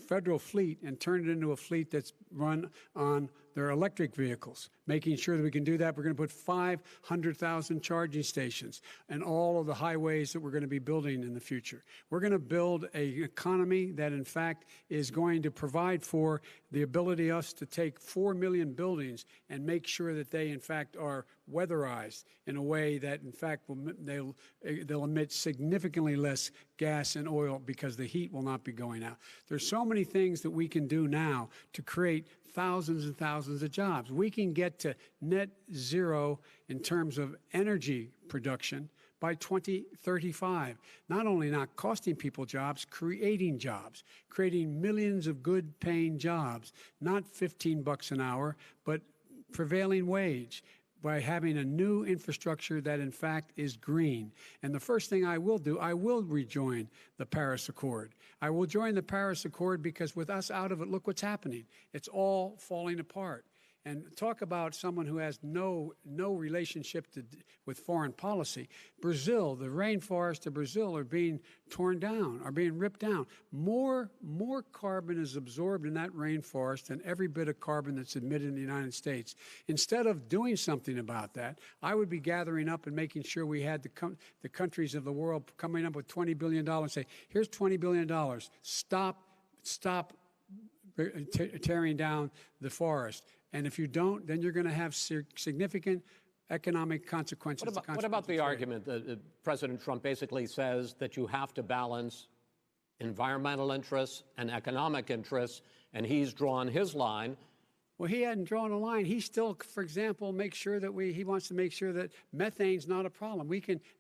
federal fleet and turn it into a fleet that's run on their electric vehicles. Making sure that we can do that, we're going to put 500,000 charging stations in all of the highways that we're going to be building in the future. We're going to build an economy that, in fact, is going to provide for the ability us to take 4 million buildings and make sure that they, in fact, are weatherized in a way that, in fact, they'll emit significantly less gas and oil because the heat will not be going out. There's so many things that we can do now to create thousands and thousands of jobs. We can get to net zero in terms of energy production by 2035. Not only not costing people jobs, creating millions of good paying jobs, not $15 an hour, but prevailing wage, by having a new infrastructure that, in fact, is green. And the first thing I will do, I will rejoin the Paris Accord. I will join the Paris Accord because with us out of it, look what's happening. It's all falling apart. And talk about someone who has no relationship with foreign policy. Brazil, the rainforests of Brazil are being torn down, are being ripped down. More carbon is absorbed in that rainforest than every bit of carbon that's emitted in the United States. Instead of doing something about that, I would be gathering up and making sure we had the countries of the world coming up with $20 billion and say, here's $20 billion. Stop tearing down the forest. And if you don't, then you're going to have significant economic consequences. What about the argument that President Trump basically says that you have to balance environmental interests and economic interests, and he's drawn his line? Well, he hadn't drawn a line. He still, for example, he wants to make sure that methane's not a problem.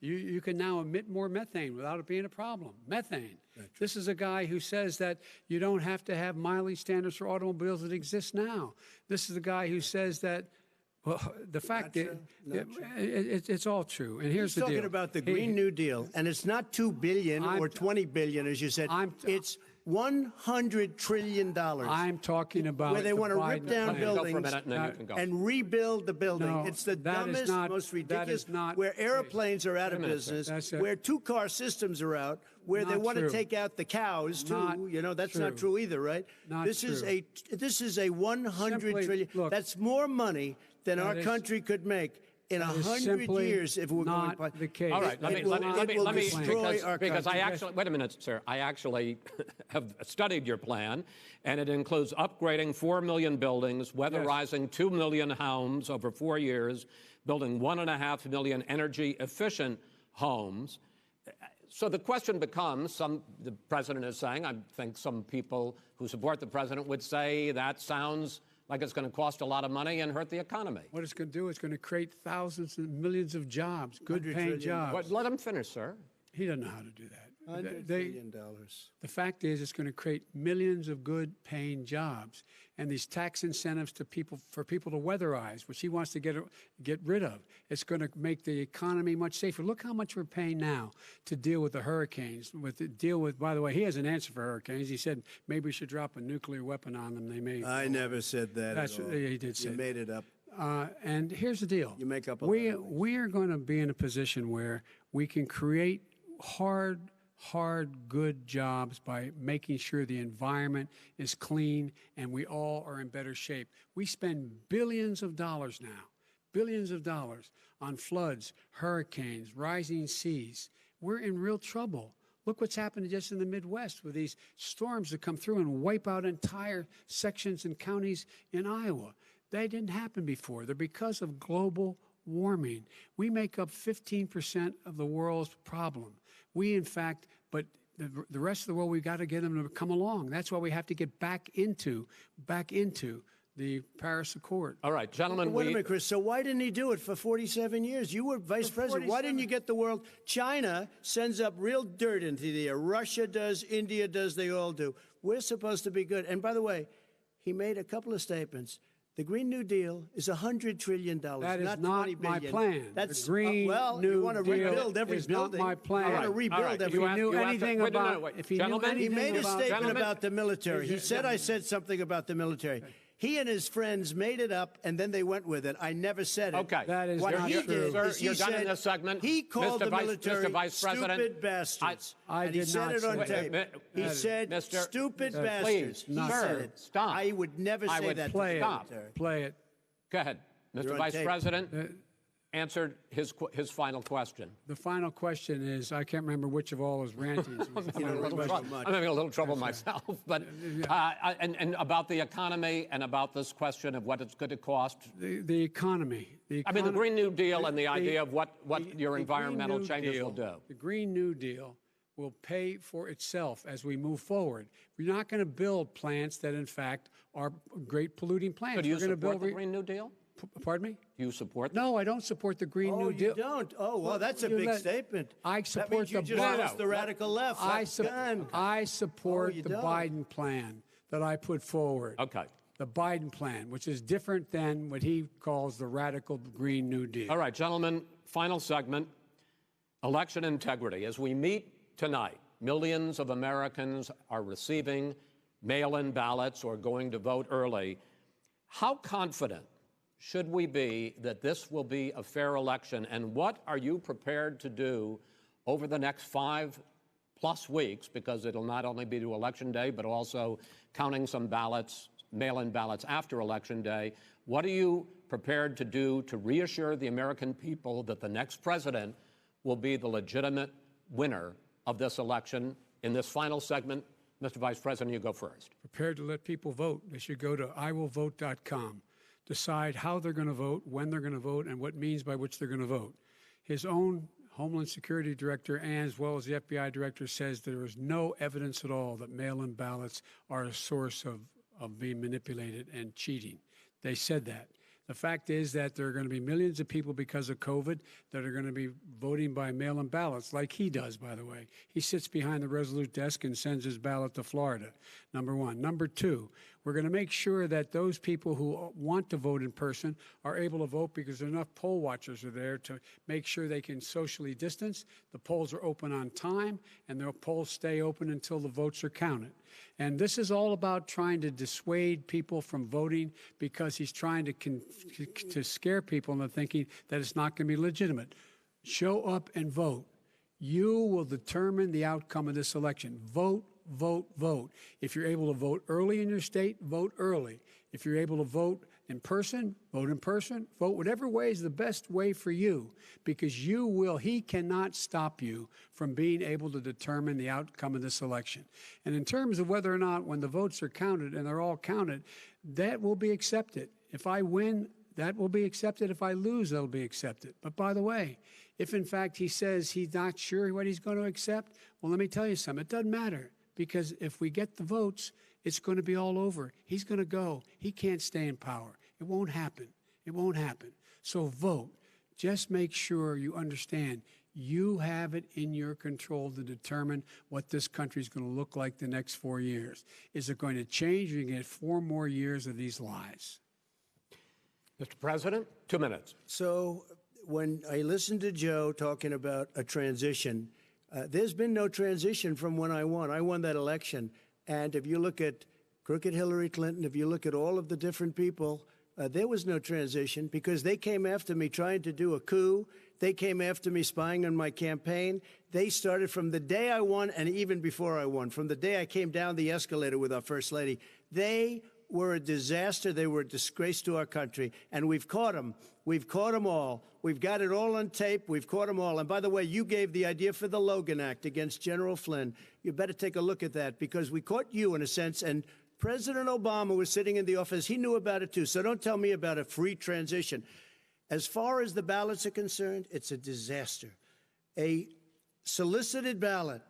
You can now emit more methane without it being a problem. Methane. This is a guy who says that you don't have to have mileage standards for automobiles that exist now. This is a guy who says that, well, the fact that it's all true. And here's the deal. He's talking about the Green New Deal, and it's not $2 billion or $20 billion, as you said. It's $100 trillion. I'm talking about where they want to rip Biden down plan. Go for a buildings minute, and then you can go. and rebuild the building. No, It's the that is dumbest, not- most that ridiculous. is not where the airplanes are out of minute, sir. business, That's it. where two-car systems are out, where they Not want true. to take out the cows too. Not That's not true. true either, right? Not this is true. this is a 100 Simply, trillion. look, That's more money than our is- country could make in that is 100 simply years if we're not going. the case. All right, let me destroy because, our because I country. actually, wait a minute, sir. I actually have studied your plan, and it includes upgrading 4 million buildings, weatherizing 2 million homes over 4 years, building 1.5 million energy-efficient homes. So the question becomes, the president is saying, I think some people who support the president would say that sounds like it's going to cost a lot of money and hurt the economy. What it's going to do is going to create thousands and millions of jobs, good-paying trillion. jobs. But let him finish, sir. He doesn't know how to do that. $100 They- trillion. The fact is, it's going to create millions of good-paying jobs, and these tax incentives to people for people to weatherize, which he wants to get rid of. It's going to make the economy much safer. Look how much we're paying now to deal with the hurricanes. By the way, he has an answer for hurricanes. He said maybe we should drop a nuclear weapon on them. They may. I never said that. That's at all. he did say. You made it up. And here's the deal. You make up a we lot of things. we are going to be in a position where we can create hard, good jobs by making sure the environment is clean and we all are in better shape. We spend billions of dollars on floods, hurricanes, rising seas. We're in real trouble. Look what's happened just in the Midwest with these storms that come through and wipe out entire sections and counties in Iowa. They didn't happen before. They're because of global warming. We make up 15% of the world's problem. We, in fact, but the rest of the world, we've got to get them to come along. That's why we have to get back into the Paris Accord. All right, gentlemen, Wait a minute, Chris. So why didn't he do it for 47 years? You were vice president. Why didn't you get the world? China sends up real dirt into the air. Russia does. India does. They all do. We're supposed to be good. And by the way, he made a couple of statements. The Green New Deal is $100 trillion. That is not not 20 my billion. plan. That's The Green well, New you want to Deal rebuild every is not building. my plan. You want to All right, rebuild every. If he knew anything wait, no, about, wait. if he Gentlemen? knew He anything made a about, statement Gentlemen? about the military. He said I said something about the military. He and his friends made it up, and then they went with it. I never said it. Okay. That is What not he true. did Sir, is he you're done in said this segment. he called Mr. the Vice- military Mr. Vice President, stupid bastards. I and he did said not it on say tape. that. He said Mr. stupid Please, bastards. He sir, said it. stop. I would never I say would that play to it. the Stop. military. Play it. Go ahead. Mr. You're on Vice tape. President answered his final question. The final question is, I can't remember which of all his rantings was the final question. I'm having a little trouble myself, but and about the economy and about this question of what it's going to cost. The economy. I mean, the Green New Deal and the idea of what your the environmental Green New changes Deal- will do. The Green New Deal will pay for itself as we move forward. We're not going to build plants that, in fact, are great polluting plants. So do you We're going to support build the Green New Deal? Pardon me? Do you support No, I don't support the Green Oh, New Deal. you don't? Oh, well, that's a You big let- statement. I That support means you the just Biden- lost the radical left. I Done. support Oh, you the don't? Biden plan that I put forward. Okay. The Biden plan, which is different than what he calls the radical Green New Deal. All right, gentlemen, final segment, election integrity. As we meet tonight, millions of Americans are receiving mail-in ballots or going to vote early. How confident should we be that this will be a fair election, and what are you prepared to do over the next 5+ weeks, because it'll not only be to Election Day, but also counting some ballots, mail-in ballots after Election Day. What are you prepared to do to reassure the American people that the next president will be the legitimate winner of this election? In this final segment, Mr. Vice President, you go first. Prepared to let people vote. They should go to iwillvote.com, decide how they're going to vote, when they're going to vote, and what means by which they're going to vote. His own Homeland Security Director, and as well as the FBI Director, says there is no evidence at all that mail-in ballots are a source of being manipulated and cheating. They said that. The fact is that there are going to be millions of people because of COVID that are going to be voting by mail-in ballots, like he does, by the way. He sits behind the Resolute desk and sends his ballot to Florida, number one. Number two, we're going to make sure that those people who want to vote in person are able to vote because enough poll watchers are there to make sure they can socially distance. The polls are open on time, and the polls stay open until the votes are counted. And this is all about trying to dissuade people from voting because he's trying to scare people into thinking that it's not going to be legitimate. Show up and vote. You will determine the outcome of this election. Vote, vote, vote. If you're able to vote early in your state, vote early. If you're able to vote in person, vote in person. Vote whatever way is the best way for you, because he cannot stop you from being able to determine the outcome of this election. And in terms of whether or not, when the votes are counted, and they're all counted, that will be accepted. If I win, that will be accepted. If I lose, that'll be accepted. But by the way, if in fact he says he's not sure what he's going to accept, well, let me tell you something. It doesn't matter, because if we get the votes, it's going to be all over. He's going to go. He can't stay in power. It won't happen. It won't happen. So vote. Just make sure you understand you have it in your control to determine what this country is going to look like the next 4 years. Is it going to change? You're going to get 4 more years of these lies. Mr. President, 2 minutes. So when I listened to Joe talking about a transition, there's been no transition from when I won. I won that election. And if you look at crooked Hillary Clinton, if you look at all of the different people, there was no transition, because they came after me trying to do a coup. They came after me spying on my campaign. They started from the day I won, and even before I won, from the day I came down the escalator with our First Lady. They were a disaster. They were a disgrace to our country. And we've caught them. We've caught them all. We've got it all on tape. We've caught them all. And by the way, you gave the idea for the Logan Act against General Flynn. You better take a look at that, because we caught you in a sense. And President Obama was sitting in the office. He knew about it, too. So don't tell me about a free transition. As far as the ballots are concerned, it's a disaster. A solicited ballot,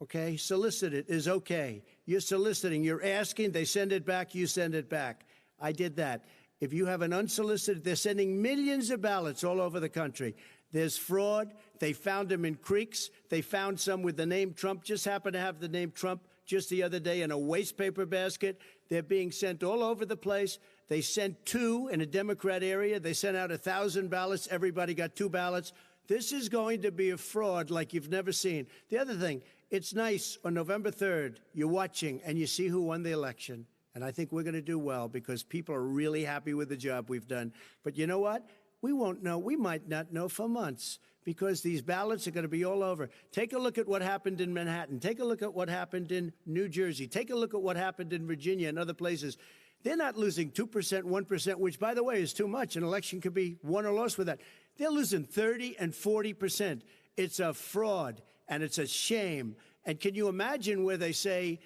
okay, solicited is okay. You're soliciting, you're asking, they send it back, you send it back. I did that. If you have an unsolicited, they're sending millions of ballots all over the country. There's fraud. They found them in creeks. They found some with the name Trump, just happened to have the name Trump just the other day in a waste paper basket. They're being sent all over the place. They sent 2 in a Democrat area. They sent out 1,000 ballots. Everybody got 2 ballots. This is going to be a fraud like you've never seen. The other thing, it's nice on November 3rd, you're watching and you see who won the election. And I think we're going to do well, because people are really happy with the job we've done. But you know what? We won't know. We might not know for months, because these ballots are going to be all over. Take a look at what happened in Manhattan. Take a look at what happened in New Jersey. Take a look at what happened in Virginia and other places. They're not losing 2%, 1%, which, by the way, is too much. An election could be won or lost with that. They're losing 30 and 40%. It's a fraud, and it's a shame. And can you imagine where they say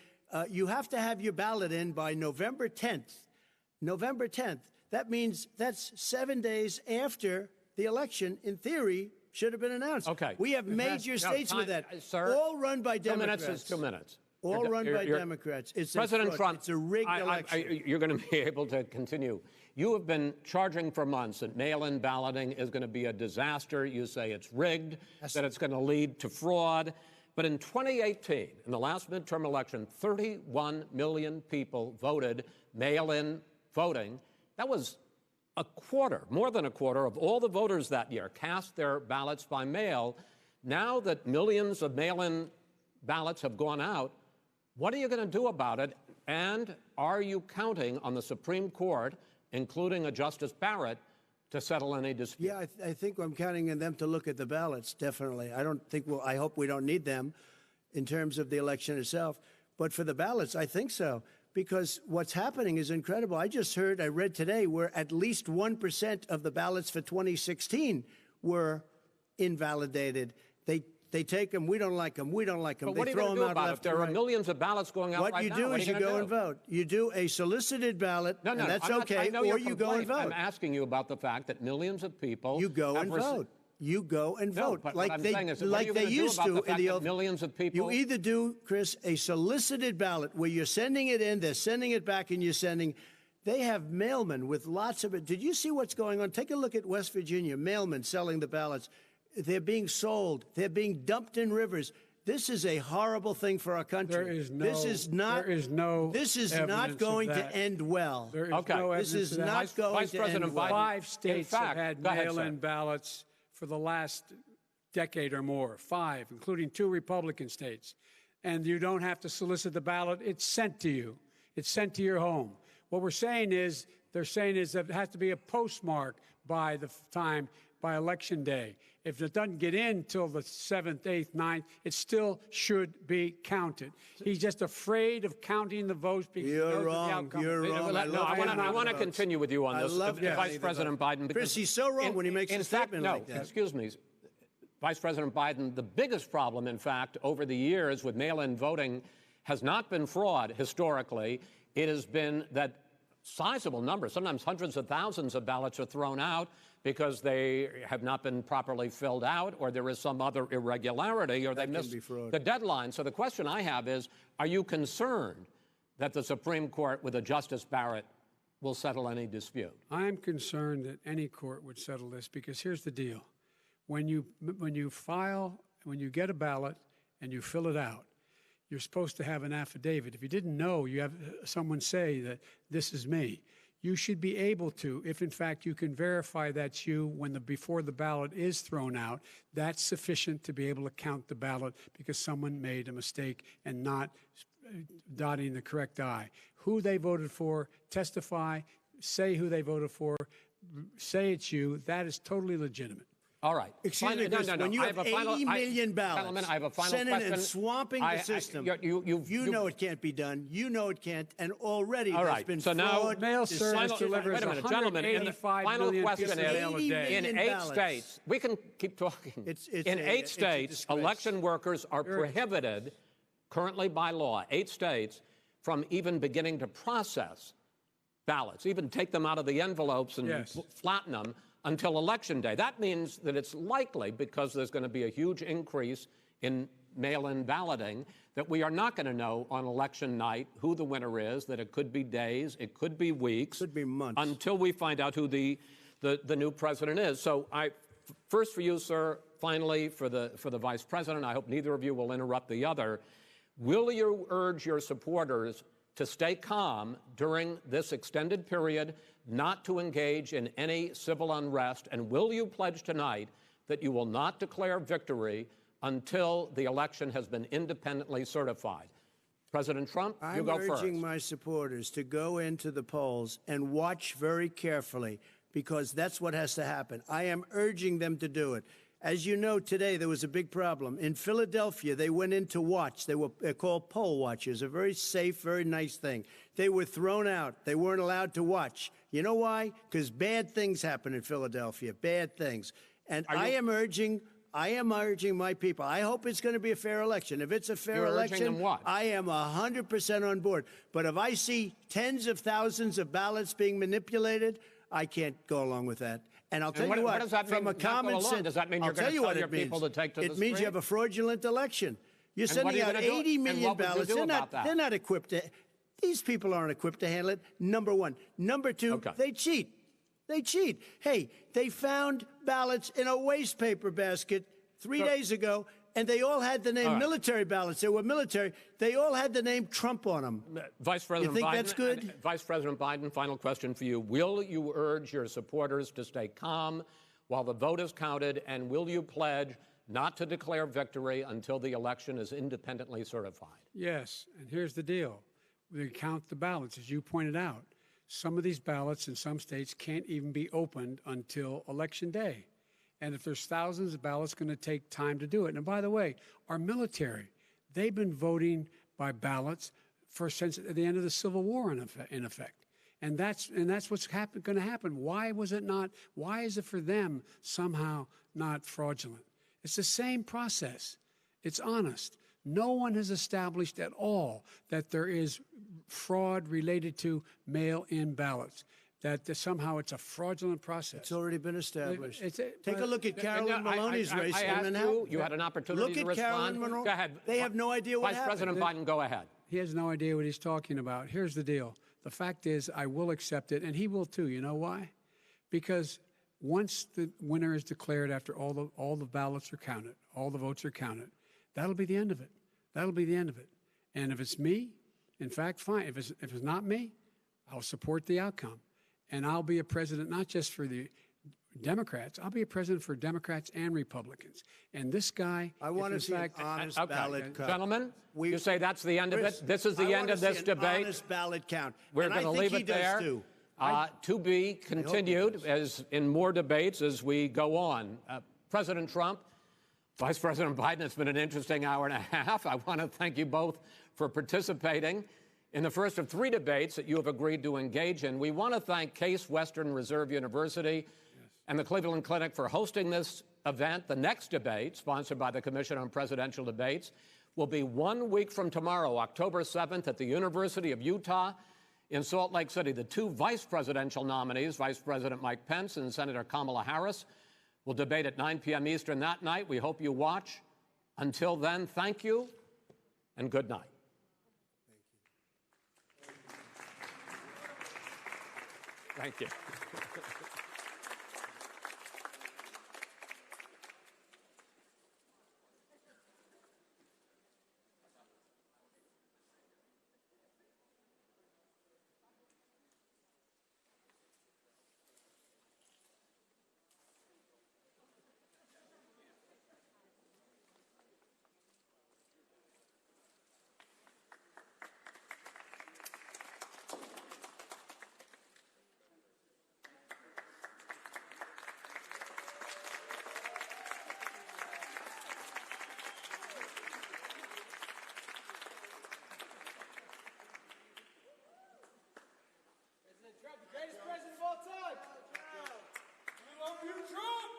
you have to have your ballot in by November 10th? November 10th. That means that's 7 days after the election, in theory, should have been announced. Okay. We have major states with that. Sir, all run by 2 Democrats. 2 minutes is 2 minutes. All run by Democrats. It's President Trump, it's a rigged election. you're going to be able to continue. You have been charging for months that mail-in balloting is going to be a disaster. You say it's rigged, that it's going to lead to fraud. But in 2018, in the last midterm election, 31 million people voted mail-in voting. That was a quarter, more than a quarter, of all the voters that year cast their ballots by mail. Now that millions of mail-in ballots have gone out, what are you going to do about it? And are you counting on the Supreme Court, including a Justice Barrett, to settle any dispute? Yeah, I think I'm counting on them to look at the ballots, definitely. I hope we don't need them in terms of the election itself. But for the ballots, I think so, because what's happening is incredible. I read today, where at least 1% of the ballots for 2016 were invalidated. They take them. We don't like them. We don't like them. But they what are you throw going to them do out about left it? There and are right. millions of ballots going out What right you now. do What is are you gonna go do? and vote. You do a solicited ballot, No, and that's I'm not- okay, I know or your you go and complaint. vote. I'm asking you about the fact that millions of people You go and vote. You go and No, vote, but like what I'm they saying is, what are like you they gonna do used about to the in fact the that old. millions of people? You either do, Chris, a solicited ballot where you're sending it in, they're sending it back, and you're sending. They have mailmen with lots of it. Did you see what's going on? Take a look at West Virginia. Mailmen selling the ballots. They're being sold. They're being dumped in rivers. This is a horrible thing for our country. There is no. This is not. There is no. This is evidence not of going to that. end well. There is Okay. no This evidence is of that. not going Vice to President end well. Biden. 5 states fact, have had go ahead, sir. mail-in ballots for the last decade or more. 5, including 2 Republican states. and you don't have to solicit the ballot. It's sent to you. It's sent to your home. What we're saying is, they're saying is that it has to be a postmark by the time, by Election Day. If it doesn't get in till the 7th, 8th, 9th, it still should be counted. He's just afraid of counting the votes because he knows You're the wrong. outcome. You're wrong. I want to continue with you on I this, love Vice counting the President votes. Biden. Chris, because he's so wrong when he makes a statement like that. Excuse me, Vice President Biden, the biggest problem, in fact, over the years with mail-in voting has not been fraud historically. It has been that sizable numbers, sometimes hundreds of thousands of ballots are thrown out because they have not been properly filled out, or there is some other irregularity, or they missed the deadline. So the question I have is, are you concerned that the Supreme Court, with a Justice Barrett, will settle any dispute? I'm concerned that any court would settle this because here's the deal. When you get a ballot and you fill it out, you're supposed to have an affidavit. If you didn't know, you have someone say that this is me. You should be able to, if in fact you can verify that's you before the ballot is thrown out, that's sufficient to be able to count the ballot because someone made a mistake and not dotting the correct I. Who they voted for, testify, say who they voted for, say it's you. That is totally legitimate. All right. Excuse me, Chris, when you have 80 million ballots I have a final sent in question. and swamping the system, you know it can't be done. You know it can't. And already there's been so now fraud. Mail service delivers wait a minute, gentlemen. The final question is, in 8 states, we can keep talking. In 8 states, election workers are prohibited currently by law, 8 states, from even beginning to process ballots, even take them out of the envelopes and flatten them until Election Day. That means that it's likely, because there's going to be a huge increase in mail-in balloting, that we are not going to know on election night who the winner is, that it could be days, it could be weeks. Could be months. Until we find out who the new president is. So first for you, sir, finally for the Vice President, I hope neither of you will interrupt the other. Will you urge your supporters to stay calm during this extended period, not to engage in any civil unrest? And will you pledge tonight that you will not declare victory until the election has been independently certified? President Trump, you go first. I'm urging my supporters to go into the polls and watch very carefully, because that's what has to happen. I am urging them to do it. As you know, today there was a big problem. In Philadelphia, they went in to watch. They're called poll watchers, a very safe, very nice thing. They were thrown out. They weren't allowed to watch. You know why? Because bad things happen in Philadelphia, bad things. And I am urging my people. I hope it's going to be a fair election. If it's a fair election, I am 100% on board. But if I see tens of thousands of ballots being manipulated, I can't go along with that. And I'll tell you what, does that mean, from a common sense, does that mean you're going to tell your people to take to the street? It means you have a fraudulent election. You're sending out 80 million ballots. They're not equipped to. These people aren't equipped to handle it, number one. Number two, they cheat. They cheat. Hey, they found ballots in a waste paper basket 3 days ago, and they all had the name military ballots. They were military. They all had the name Trump on them. Vice President you think Biden, that's good? Vice President Biden, final question for you. Will you urge your supporters to stay calm while the vote is counted, and will you pledge not to declare victory until the election is independently certified? Yes, and here's the deal. We count the ballots, as you pointed out. Some of these ballots in some states can't even be opened until Election Day. And if there's thousands of ballots, it's going to take time to do it. And by the way, our military, they've been voting by ballots since the end of the Civil War, in effect. And that's what's going to happen. Why was it not? Why is it for them somehow not fraudulent? It's the same process. It's honest. No one has established at all that there is fraud related to mail-in ballots, that somehow it's a fraudulent process. It's already been established. Take a look at Carolyn Maloney's race in Manhattan. You had an opportunity to respond. Look at Carolyn Maloney. Go ahead. They have no idea what happened. Vice President Biden, go ahead. He has no idea what he's talking about. Here's the deal. The fact is, I will accept it, and he will too. You know why? Because once the winner is declared, after all the ballots are counted, all the votes are counted, that'll be the end of it. That'll be the end of it. And if it's me, in fact, fine. If it's not me, I'll support the outcome. And I'll be a president not just for the Democrats. I'll be a president for Democrats and Republicans. And this guy, I want to if see in an fact, honest Okay, ballot count. gentlemen, We- you say that's the end of Chris, it? This is the I end wanna of this see an debate? honest ballot count. We're And I going to think leave he it does there. too. To be continued as in more debates as we go on. President Trump, Vice President Biden, it's been an interesting hour and a half. I want to thank you both for participating in the first of 3 debates that you have agreed to engage in. We want to thank Case Western Reserve University and the Cleveland Clinic for hosting this event. The next debate, sponsored by the Commission on Presidential Debates, will be 1 week from tomorrow, October 7th, at the University of Utah in Salt Lake City. The 2 vice presidential nominees, Vice President Mike Pence and Senator Kamala Harris, will debate at 9 p.m. Eastern that night. We hope you watch. Until then, thank you and good night. Thank you. Trump, the greatest president of all time. We love you, Trump.